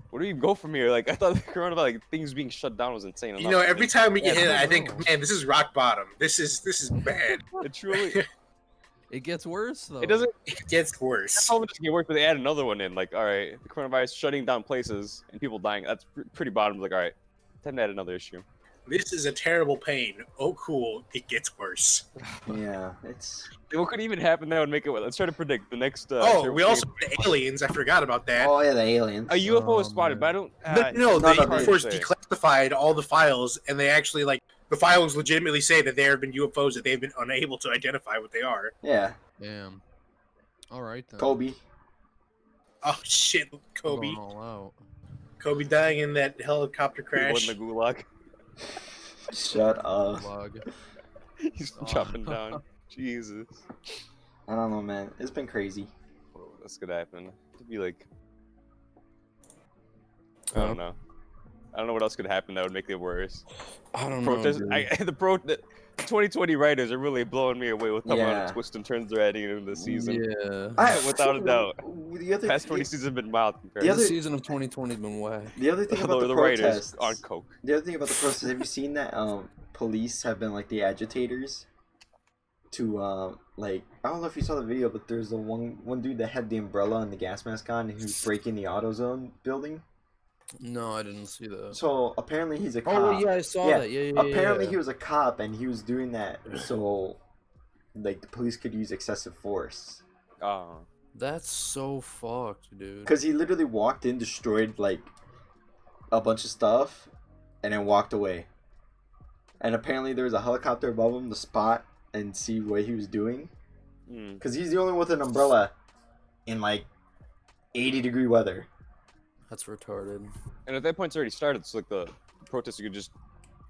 Where do you go from here? Like I thought the coronavirus, like things being shut down was insane. You know, every time we get Yeah, hit, I I don't think, know. man, this is rock bottom. This is bad. it truly It gets worse though. it doesn't. It gets worse. How does it get worse? But they add another one in. Like all right, the coronavirus shutting down places and people dying. That's pretty bottom. Like all right, time to add another issue. This is a terrible pain. Oh, cool. It gets worse. Yeah, it's. What could even happen that would make it? Let's try to predict the next. Oh, terrible we also thing. had aliens. I forgot about that. Oh yeah, the aliens. A UFO was Oh, spotted, man. but I don't. No, no, they no, no. first declassified all the files, and they actually the files legitimately say that there have been UFOs that they've been unable to identify what they are. Yeah, Damn. All right then. Kobe. Oh shit, We're Kobe! going all out. Kobe dying in that helicopter People crash. in the gulag. Shut up. Vlog. He's Oh. chopping down. Jesus. I don't know, man. It's been crazy. Whoa, that's gonna happen. To be like. I don't know. I don't know what else could happen that would make it worse. I don't Protest. know. Dude. The 2020 writers are really blowing me away with how Yeah. many twists and turns they're adding into the season. Yeah. Without a doubt. The other, Past 20 seasons have been wild compared. The The other- season of 2020 has been whack. the other thing about the, the writers protests. on coke. The other thing about the protests, have you seen that police have been like the agitators to like, I don't know if you saw the video, but there's the one dude that had the umbrella and the gas mask on, and he was breaking the AutoZone building. No, I didn't see that. So apparently he's a cop. Oh yeah, I saw Yeah, that. Yeah, apparently yeah. he was a cop, and he was doing that so like the police could use excessive force. That's so fucked, dude. Because he literally walked in, destroyed like a bunch of stuff, and then walked away. And apparently there was a helicopter above him to spot and see what he was doing. Because he's the only one with an umbrella in like 80-degree weather. That's retarded. And at that point, it's already started. So like the protesters could just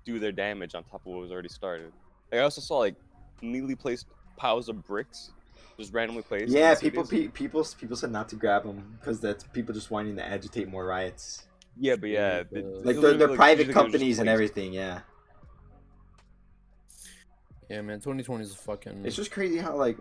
do their damage on top of what was already started. Like, I also saw like neatly placed piles of bricks, just randomly placed. in Yeah, the people cities. people said not to grab them because that's people just wanting to agitate more riots. Yeah, but yeah, Yeah, they- Like they they're literally, private usually they're just companies and placed. everything. Yeah, Yeah, man, 2020 is a fucking. it's just crazy how like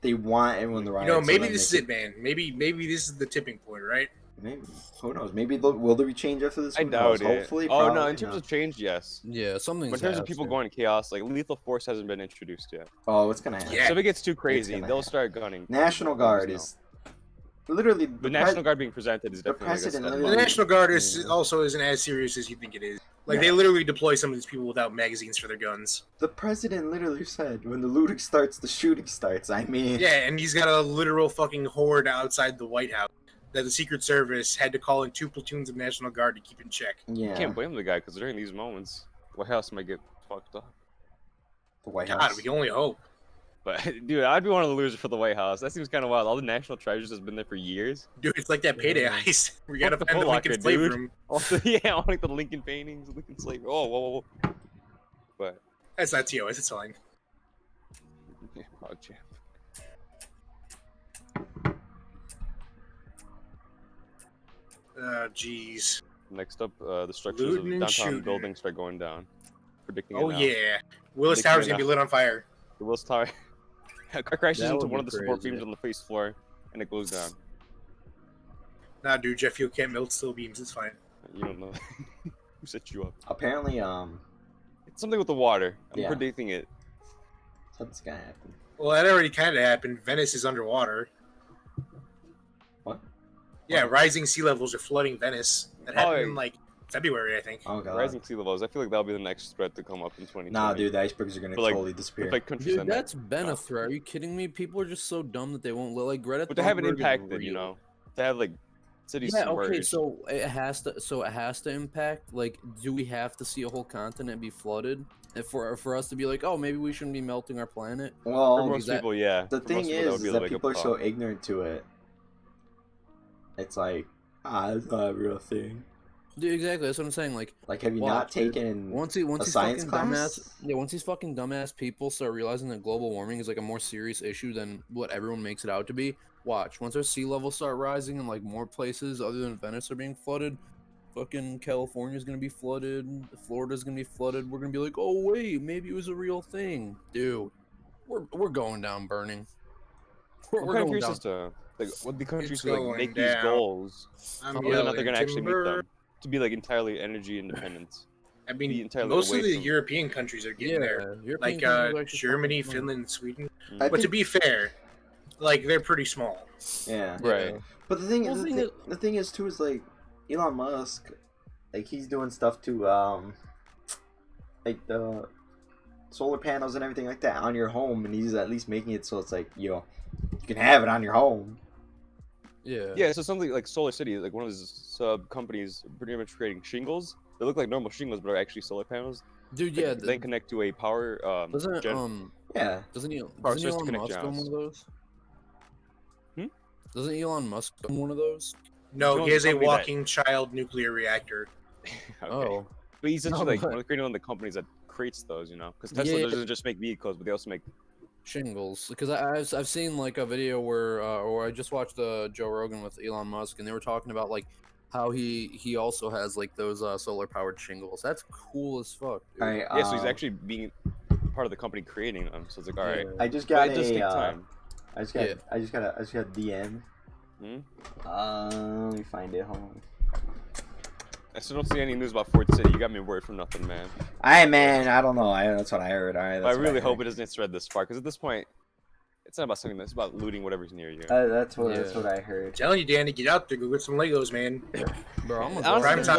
they want everyone to You riot. know, so maybe then this is they it, man. Maybe this is the tipping point, right? Maybe, who knows? Maybe will there be change after this? I Who knows? doubt it. Hopefully, Oh no, probably in terms not. of change, yes. Yeah, something. But in terms of people going to chaos, like lethal force hasn't been introduced yet. Oh, it's gonna happen. Yeah. So if it gets too crazy, gonna they'll happen. start gunning. National We'll Guard just is literally The National Guard being presented is the definitely like a precedent step literally- The up. National Guard is Yeah. also isn't as serious as you think it is. Like Yeah. they literally deploy some of these people without magazines for their guns. The president literally said, "When the looting starts, the shooting starts." I mean, Yeah, and he's got a literal fucking horde outside the White House that the Secret Service had to call in 2 platoons of National Guard to keep in check. yeah. You can't blame the guy because during these moments, White House might get fucked up. The White God, House. we can only hope. But dude, I'd be one of the losers for the White House. That seems kind of wild. All the national treasures has been there for years. Dude, it's like that payday Yeah. heist. We gotta Fuck the find the Foot Lincoln Locker, slave dude. room. Also, yeah, like the Lincoln paintings, Lincoln slave. Oh, whoa. But That's not TOS, it's fine. yeah, oh, champ. Jeez. Next up, the structures Looting of and downtown shooting. buildings start going down. Predicting it Oh now. yeah. Willis Making Tower's it gonna be now. lit on fire. The Willis Tower. A car crashes That into would one be of the support crazy. beams on the first floor, and it goes down. Nah, dude, jet fuel can't melt steel beams. It's fine. You don't know. Who set you up? Apparently, It's something with the water. I'm Yeah. predicting it. something's gonna happen. Well, that already kind of happened. Venice is underwater. What? Yeah, What? rising sea levels are flooding Venice. That Oh, happened yeah. in like February, I think. Oh god. Rising sea levels. I feel like that'll be the next threat to come up in 2020. Nah, dude, the icebergs are gonna But, like, totally disappear. If like countries Dude, send that- that's been a threat. Are you kidding me? People are just so dumb that they won't let like Greta. But to have it Thunberg is impacted, you real. know, to have like cities Yeah. submerged. Okay. So it has to. So it has to impact. Like, do we have to see a whole continent be flooded? If for us to be like, oh, maybe we shouldn't be melting our planet. for well, most that- people, yeah. the For thing most people, is would be that like a people are so problem. ignorant to it. It's like, it's not a real thing. Dude, exactly. That's what I'm saying. Like, Like, have you Watch, not dude. taken once a these science fucking class? dumbass, yeah, once these fucking dumbass people start realizing that global warming is like a more serious issue than what everyone makes it out to be. Watch, once our sea levels start rising and like more places other than Venice are being flooded, fucking California's gonna be flooded, Florida's gonna be flooded. We're gonna be like, oh wait, maybe it was a real thing, dude. We're going down burning. I'm We're kind of going curious down. as to like what the countries It's who like going make down. these goals, I'm whether or not they're yelling gonna actually meet timber. them to be like entirely energy independent. I be mean, entirely most of away the from- European countries are getting there. European Like countries are actually Germany, fucking- Finland, Sweden. I But to think- be fair, like they're pretty small. Yeah. Right. But the thing Well, is, the thing the thing is too is like Elon Musk, like he's doing stuff to like the solar panels and everything like that on your home, and he's at least making it so it's like you can have it on your home. Yeah. Yeah, so something like Solar City, like one of his sub companies, pretty much creating shingles. They look like normal shingles, but are actually solar panels. Dude, They yeah. then connect to a power. Doesn't gen- Yeah. doesn't Power doesn't source to Elon connect Musk own one Johns. of those? Hmm? Doesn't Elon Musk own one of those? No, Jones he has a company that- walking child nuclear reactor. Okay. Oh. But he's essentially No, like but- one of creating one of the companies that creates those, you know, because Tesla Yeah. doesn't just make vehicles, but they also make. Shingles, because I've seen like a video where or I just watched Joe Rogan with Elon Musk, and they were talking about like how he also has like those solar powered shingles. That's cool as fuck, dude. All right. Yeah, so he's actually being part of the company creating them. So it's like, all right, I just but got it does take time. I just got Yeah. I just got a DM. Hmm? Let me find it. Hold on. I still don't see any news about Ford City. You got me worried for nothing, man. Man, I don't know. That's what I heard. All right. But I really hope it doesn't spread this far, because at this point, it's not about something. It's about looting whatever's near you. That's what I I'm heard. telling you, Danny, get out there, go get some Legos, man. Bro, I'm gonna Honestly, Prime there's time.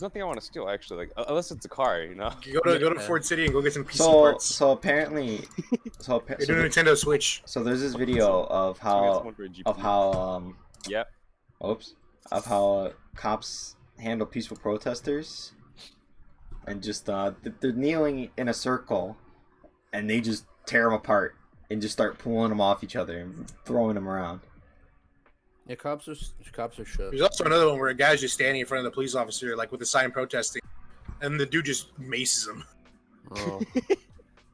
nothing I want to steal actually. Like unless it's a car, you know. Go to Yeah. Ford City and go get some PC parts. So apparently, You're doing a Nintendo Switch. so there's this video of how Yep. of how cops handle peaceful protesters, and just they're kneeling in a circle, and they just tear them apart and just start pulling them off each other and throwing them around. Yeah, cops are shit. There's also another one where a guy's just standing in front of the police officer, like with a sign protesting, and the dude just maces him. Oh.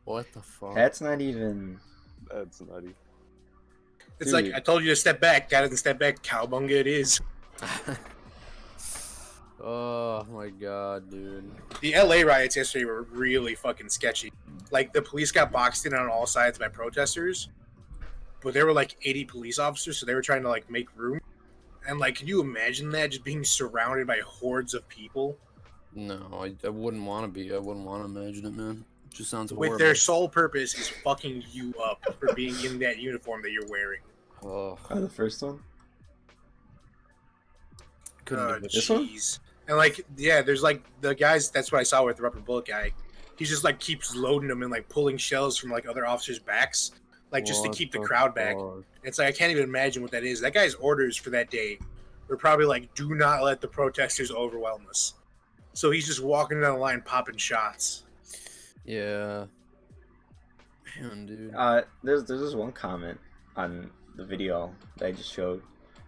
What the fuck? That's not even. That's nutty. It's Dude. like, I told you to step back. Guy doesn't step back. Cowbunga it is. Oh my god, dude. The LA riots yesterday were really fucking sketchy. Like, the police got boxed in on all sides by protesters, but there were like 80 police officers, so they were trying to like make room. And like, can you imagine that, just being surrounded by hordes of people No, I wouldn't want to be. I wouldn't want to imagine it, man. It just sounds horrible. with their sole purpose is fucking you up for being in that uniform that you're wearing? Oh, The first one. couldn't do it. This one? Jeez. And like, yeah, there's like the guys. That's what I saw with the rubber bullet guy. He just like keeps loading them and like pulling shells from like other officers' backs, like just to What keep the crowd back. fuck? It's like, I can't even imagine what that is. That guy's orders for that day were probably like, do not let the protesters overwhelm us. So he's just walking down the line popping shots. Yeah. Man, dude. There's this one comment on the video that I just showed,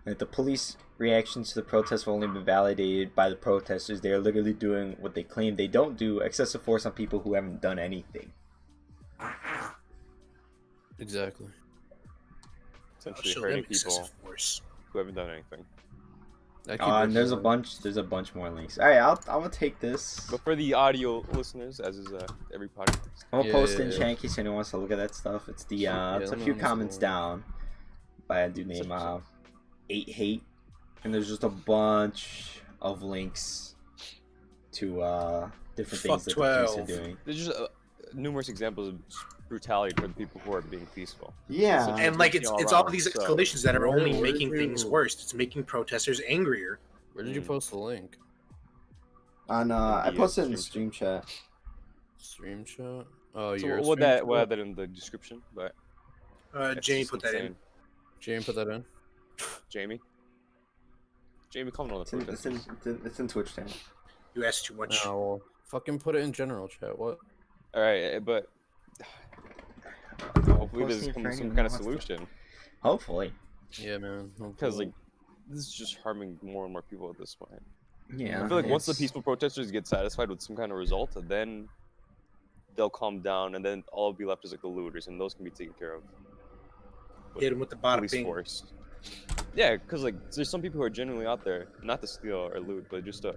that the police reactions to the protests have only been validated by the protesters. They are literally doing what they claim they don't do: excessive force on people who haven't done anything. Exactly. Essentially Show hurting them people excessive force. who haven't done anything. I keep And there's a working bunch more links. All right, I'm gonna take this. But for the audio listeners, as is every podcast, I'll Yeah, post yeah, in yeah. chat in case anyone wants to look at that stuff. It's the it's a let me few know comments some- down by a dude named 8hate, and there's just a bunch of links to different things Fuck that the police 12. are doing. there's just numerous examples of brutality toward people who are being peaceful. Yeah, Such And like, it's all these So- escalations that are Where- only where making did things you- worse. It's making protesters angrier. Where did you post the link? on I the, posted it in the stream stream chat. Stream chat? Oh, So your we'll stream chat? add that in the description. But it's Jamie just put that in. insane. Jamie put that in. Jamie, come on the It's in, it's, in, protesters. it's, in, it's in Twitch channel. You asked too much. Oh, well, fucking put it in general chat. What? All right, but hopefully there's some kind of solution, Hopefully, Yeah, man. because like this is just harming more and more people at this point. yeah. I feel like once the it's- peaceful protesters get satisfied with some kind of result, then they'll calm down, and then all will be left is like the looters, and those can be taken care of. with Hit him with the bottom police thing. force. Yeah, because like there's some people who are genuinely out there not to steal or loot, but just to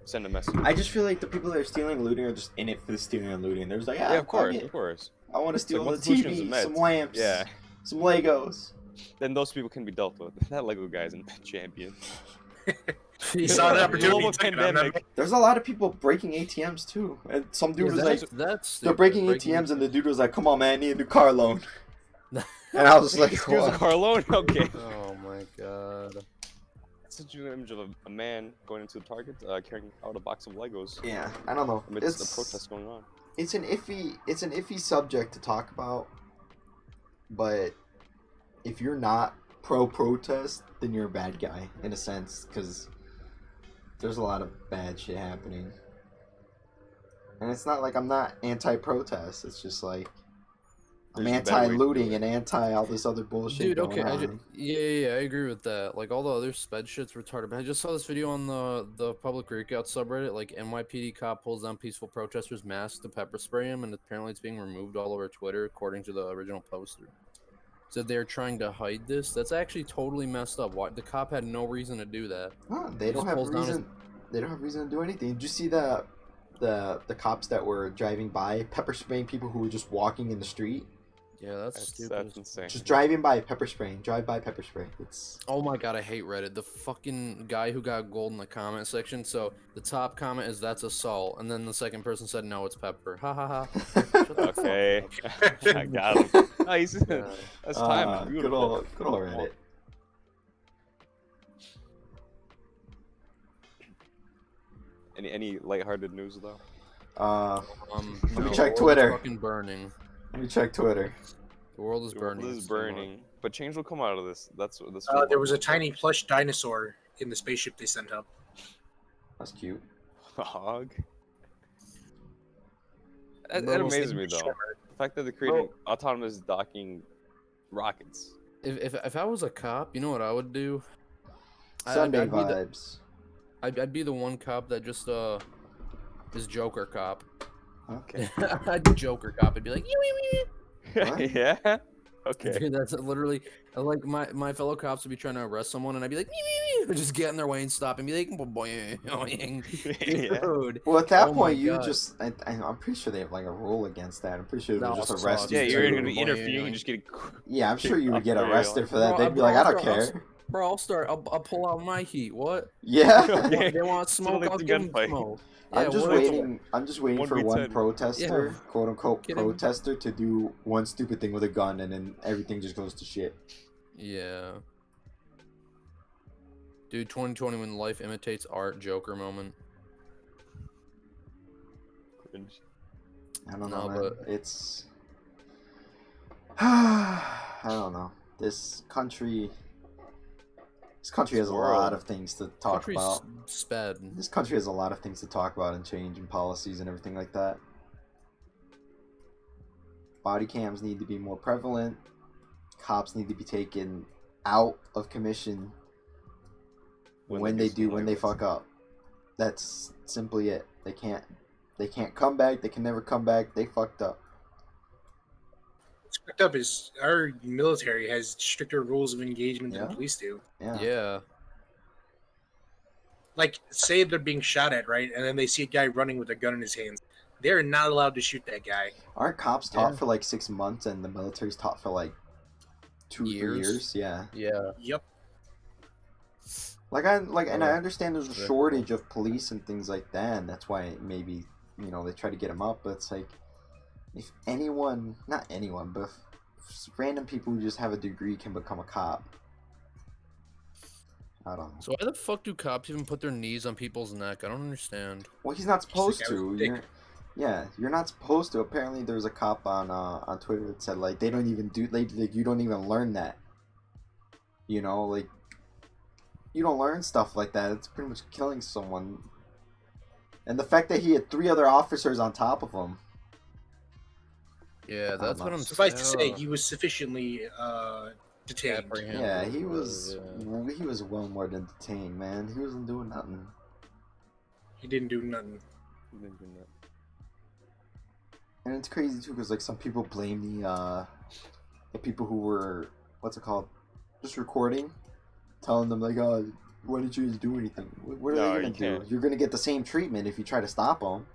send a message. I just feel like the people that are stealing and looting are just in it for the stealing and looting. There's like, yeah, of course, fuck it. of course. I want to It's like steal the once the solution is TV, met, some lamps, Yeah, some Legos. then those people can be dealt with. That Lego guy's a champion. He saw the opportunity. Global and took it. I'm not- pandemic. There's a lot of people breaking ATMs too, and some dude was like, that's they're stupid. breaking ATMs, and the dude was like, "Come on, man, I need a new car loan." And I was like, Here's a "What?" car loan. Okay. Oh my god. Such an image of a man going into the Target carrying out a box of Legos Yeah, I don't know. amidst It's a protest going on. it's an iffy subject to talk about, but if you're not pro protest, then you're a bad guy in a sense, because there's a lot of bad shit happening. And it's not like I'm not anti-protest. It's just like I'm There's a better way to do anti-looting it. and anti all this other bullshit Dude, going okay, on. yeah, I agree with that. Like all the other sped shit's retarded. But I just saw this video on the public breakout subreddit. Like NYPD cop pulls down peaceful protesters' masks to pepper spray him, and apparently it's being removed all over Twitter, according to the original poster. said they're trying to hide this. That's actually totally messed up. Why the cop had no reason to do that. Huh, He they don't just have pulls down his- reason. They don't have reason to do anything. Did you see the cops that were driving by pepper spraying people who were just walking in the street? Yeah, that's stupid. That's insane. Just driving by pepper spraying. Drive by pepper spray. It's Oh my god, I hate Reddit. The fucking guy who got gold in the comment section. So the top comment is that's assault, and then the second person said no, it's pepper. Ha ha ha. Shut the fuck Okay, up. I got him. Nice. Yeah. That's time. good Beautiful. old Reddit. Any lighthearted news though? Let me no, check the world is Twitter. Fucking burning. Let me check Twitter. The world is The world burning. is burning, but change will come out of this. That's what this. There was a tiny plush dinosaur in the spaceship they sent up. That's cute. hog. That Little amazes me thing, though. The fact that they're creating autonomous docking rockets. If I was a cop, you know what I would do? Sunday I'd be the- vibes. I'd be the one cop that just is Joker cop. Okay. I'd be Joker cop. I'd be like, What? Yeah. Okay. Dude, that's literally like my fellow cops would be trying to arrest someone, and I'd be like, just get in their way and stop and be like, boing. Yeah. Dude. Well, at that Oh my point, you God. just. I'm pretty sure they have like a rule against that. I'm pretty sure they'll No, just it's arrest not. you. Yeah, too. you're gonna be Boing. interfering and just get. Yeah, I'm sure you would get Off the arrested rail. for that. Bro, They'd be like, I don't I'll- care. Bro, I'll pull out my heat. What? Yeah. Okay. They want smoke? like I'll the give them gunfight. smoke. I'm Yeah, just what- waiting. I'm just waiting for one 1v10. protester, quote unquote Kidding. protester, to do one stupid thing with a gun, and then everything just goes to shit. Yeah. Dude, 2020 when life imitates art, Joker moment. Cringe. I don't No, know, man. but- It's. I don't know. This country. This country has a lot world. of things to talk Country's about. sped. This country has a lot of things to talk about and change and policies and everything like that. Body cams need to be more prevalent. Cops need to be taken out of commission when they fuck up. That's simply it. They can't come back. They can never come back. They fucked up. What's fucked up is our military has stricter rules of engagement than Yeah. police do. Yeah. Yeah. Like, say they're being shot at, right? And then they see a guy running with a gun in his hands. They're not allowed to shoot that guy. Aren't cops taught Yeah. for like 6 months and the military's taught for like 2 3 Years? years? Yeah. Yeah. Yep. And I Yeah. understand there's a Exactly. shortage of police and things like that, and that's why maybe they try to get them up. But it's like, if anyone, not anyone, but if random people who just have a degree can become a cop, I don't know. So why the fuck do cops even put their knees on people's neck? I don't understand. Well, he's not supposed Just like I to. was a You're not supposed to. Apparently, there was a cop on Twitter that said like they don't even do like you don't even learn that. Like you don't learn stuff like that. It's pretty much killing someone. And the fact that he had 3 other officers on top of him. Yeah, that's what I'm Suffice to say, yeah. he was sufficiently detained. Apprehended. Yeah, he was Yeah. he was well more than detained, man. He wasn't doing nothing. He didn't do nothing. And it's crazy too, because like some people blame the people who were just recording, telling them like, oh, why didn't you just do anything? What are No, they you gonna do? can't. You're gonna get the same treatment if you try to stop them,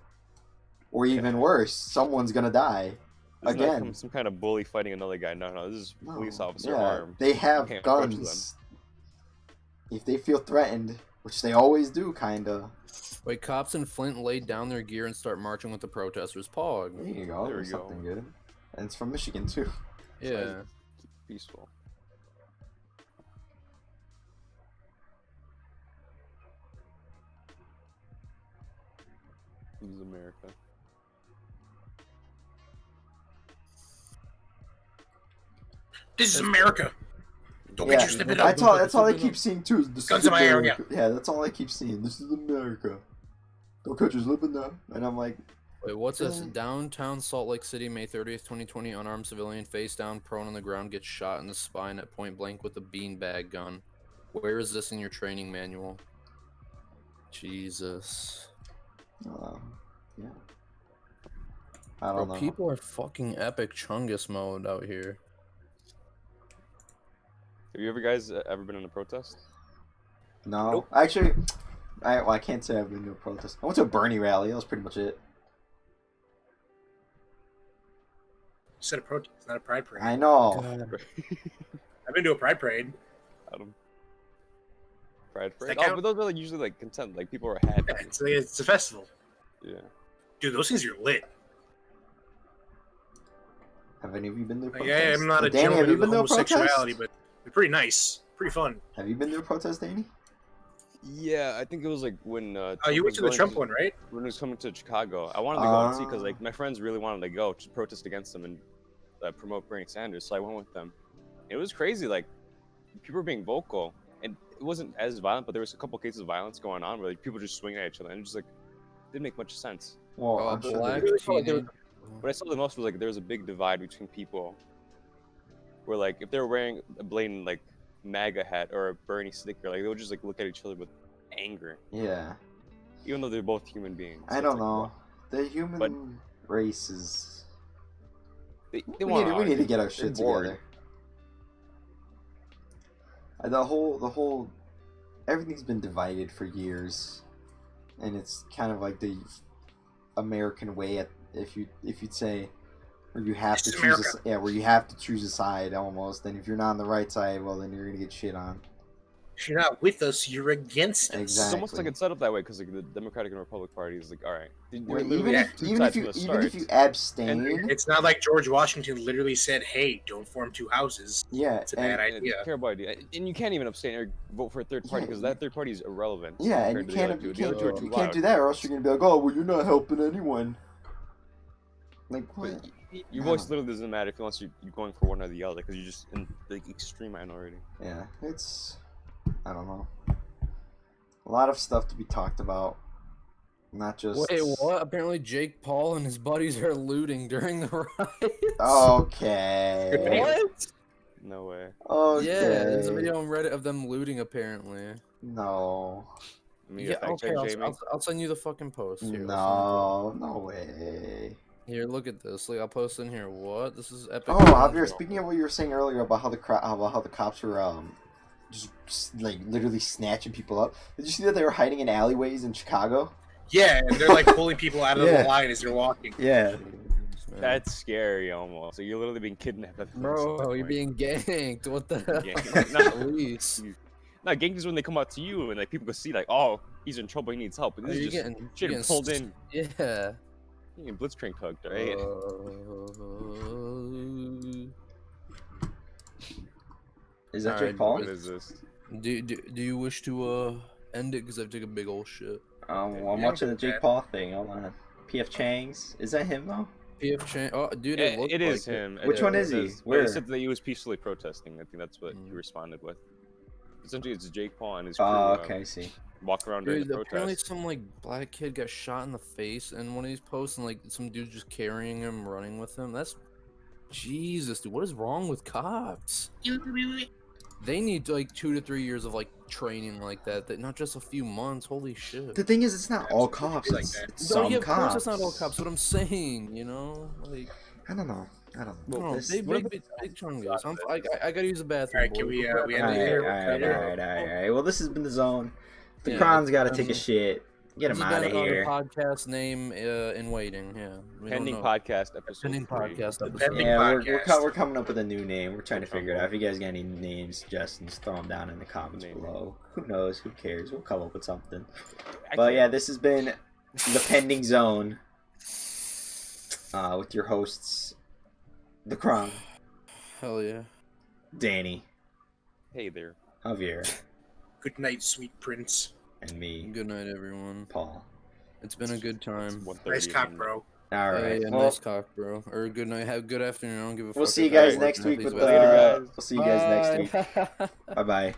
or even worse, someone's gonna die. It's not Again. some kind of bully fighting another guy. No, this is police No, officer yeah, armed. they have can't approach guns. If they feel threatened, which they always do, kinda. Wait, cops in Flint laid down their gear and start marching with the protesters. Pog. There you go. There we There's go. something good. And it's from Michigan too. Yeah. Peaceful. This is America. This is America. Don't Yeah, get your snippet that's up. all I keep seeing too. Is this Guns is in my area. America. Yeah, that's all I keep seeing. This is America. Don't catch us living there. And I'm like, Wait, what's this? Really? Downtown Salt Lake City, May 30th, 2020. Unarmed civilian face down, prone on the ground, gets shot in the spine at point blank with a beanbag gun. Where is this in your training manual? Jesus. yeah. I don't Bro, know. people are fucking epic Chungus mode out here. Have you ever guys ever been in a protest? No, Nope. actually, I can't say I've been to a protest. I went to a Bernie rally. That was pretty much it. You said a protest, not a pride parade. I know. I've been to a pride parade. Adam. Pride that parade. count? Oh, but those are like usually like content. Like people are happy. Yeah, it's a festival. Yeah. Dude, those things are lit. Have any of you been to a Like, protest? I'm not a Danny, have gentleman you of been to a homosexuality, protest? but they're pretty nice. Pretty fun. Have you been to a protest, Danny? Yeah, I think it was like when. Oh, you went to the Trump one, right? When he was coming to Chicago. I wanted to go and see because like my friends really wanted to go to protest against him and promote Bernie Sanders, so I went with them. It was crazy. Like people were being vocal, and it wasn't as violent, but there was a couple cases of violence going on where like people just swinging at each other, and it just like didn't make much sense. Well, Oh, I'm sure black they- teenage- What I saw the most was like there was a big divide between people, where like if they were wearing a blatant like MAGA hat or a Bernie sticker, like they would just like look at each other with anger, Yeah, even though they're both human beings. I So it's don't like, know. wow. The human race is. They We want need to get our They're shit bored. together. The whole, everything's been divided for years, and it's kind of like the American way. If you'd say, where you have to It's choose, America. where you have to choose a side almost. And if you're not on the right side, well, then you're gonna get shit on. If you're not with us, you're against us. Exactly. It's almost like it's set up that way because like the Democratic and Republican Party is like, all right, they're Wait, literally two sides from the even if start. you And abstain, it's not like George Washington literally said, "Hey, don't form two houses." yeah, It's a bad and, And it's idea. a terrible idea, and you can't even abstain or vote for a third party Yeah, because that third party is irrelevant. yeah, and you compared to the other can't two. you The other can't, two are too you can't loud. do that, or else you're gonna be like, oh, well, you're not helping anyone. Like what? But your voice literally doesn't matter if you're going for one or the other because you're just in the extreme minority. Yeah, it's, I don't know. A lot of stuff to be talked about. Not just. Wait, what? Apparently Jake Paul and his buddies are looting during the riots. Okay. What? No way. Okay. Yeah, there's a video on Reddit of them looting apparently. No. I mean, Yeah, fact okay, check, I'll, Jamie. I'll send you the fucking post. Here, No. No way. Here, look at this. Like, I'll post in here. What? This is epic. Oh, Javier, speaking of what you were saying earlier about how the cops were just like literally snatching people up. Did you see that they were hiding in alleyways in Chicago? Yeah, and they're like pulling people out of Yeah. the line as they're walking. Yeah. That's scary almost. So you're literally being kidnapped. At the Bro, some you're point. being ganked. What the hell? Ganked. Not- Police. Not gank is when they come out to you and like people can see like, oh, he's in trouble, he needs help. But Oh, this is you're just getting, shit you're pulled getting in. Yeah. You get blitzcrank hugged, right? Is that Alright, Jake Paul? What is this? Do you wish to end it? Because I have to take a big old shit. Well, I'm Yeah, watching the I'm Jake good. Paul thing. Hold on. PF Chang's. Is that him though? PF Chang. Oh, dude, Yeah, it looked it is like him. Which It one is he? says- Where? It said that he was peacefully protesting. I think that's what he Mm. responded with. Essentially, it's Jake Paul and his crew Oh, okay. I see. walk around during Dude, the apparently protest. some like black kid got shot in the face in one of these posts, and like some dude just carrying him, running with him. That's Jesus, dude. What is wrong with cops? They need like 2 to 3 years of like training like that. Not just a few months. Holy shit. The thing is, it's not all cops. Like It's, that. it's No, some yeah, of cops. course it's not all cops. What I'm saying, you know, like I don't know. no, This- big chungus. I gotta use the bathroom. Alright, can boys. we, We'll we wrap end it it up. here? Alright. Well, this has been the zone. The Yeah, Kron's got to this take a has shit. Get him This has out of been here. The podcast name in waiting. Yeah, we don't Pending know. podcast episode. Pending 3. podcast episode. pending Yeah, podcast. we're coming up with a new name. We're trying to figure it out. If you guys got any names, suggestions, throw them down in the comments Name. below. Who knows? Who cares? We'll come up with something. But Actually, yeah, this has been the Pending Zone with your hosts, the Kron, Hell yeah. Danny, Hey there. Javier, Good night, sweet prince. and me, Good night, everyone. Paul. It's been a good time. 1:30 Nice in cock, the- bro. All right. Hey, Well, nice cock, bro. Or good night. Have good afternoon. I don't give a fuck. we'll see you if guys I'm next working week at with these the. Later, guys. We'll see you guys next week. Bye. Bye bye.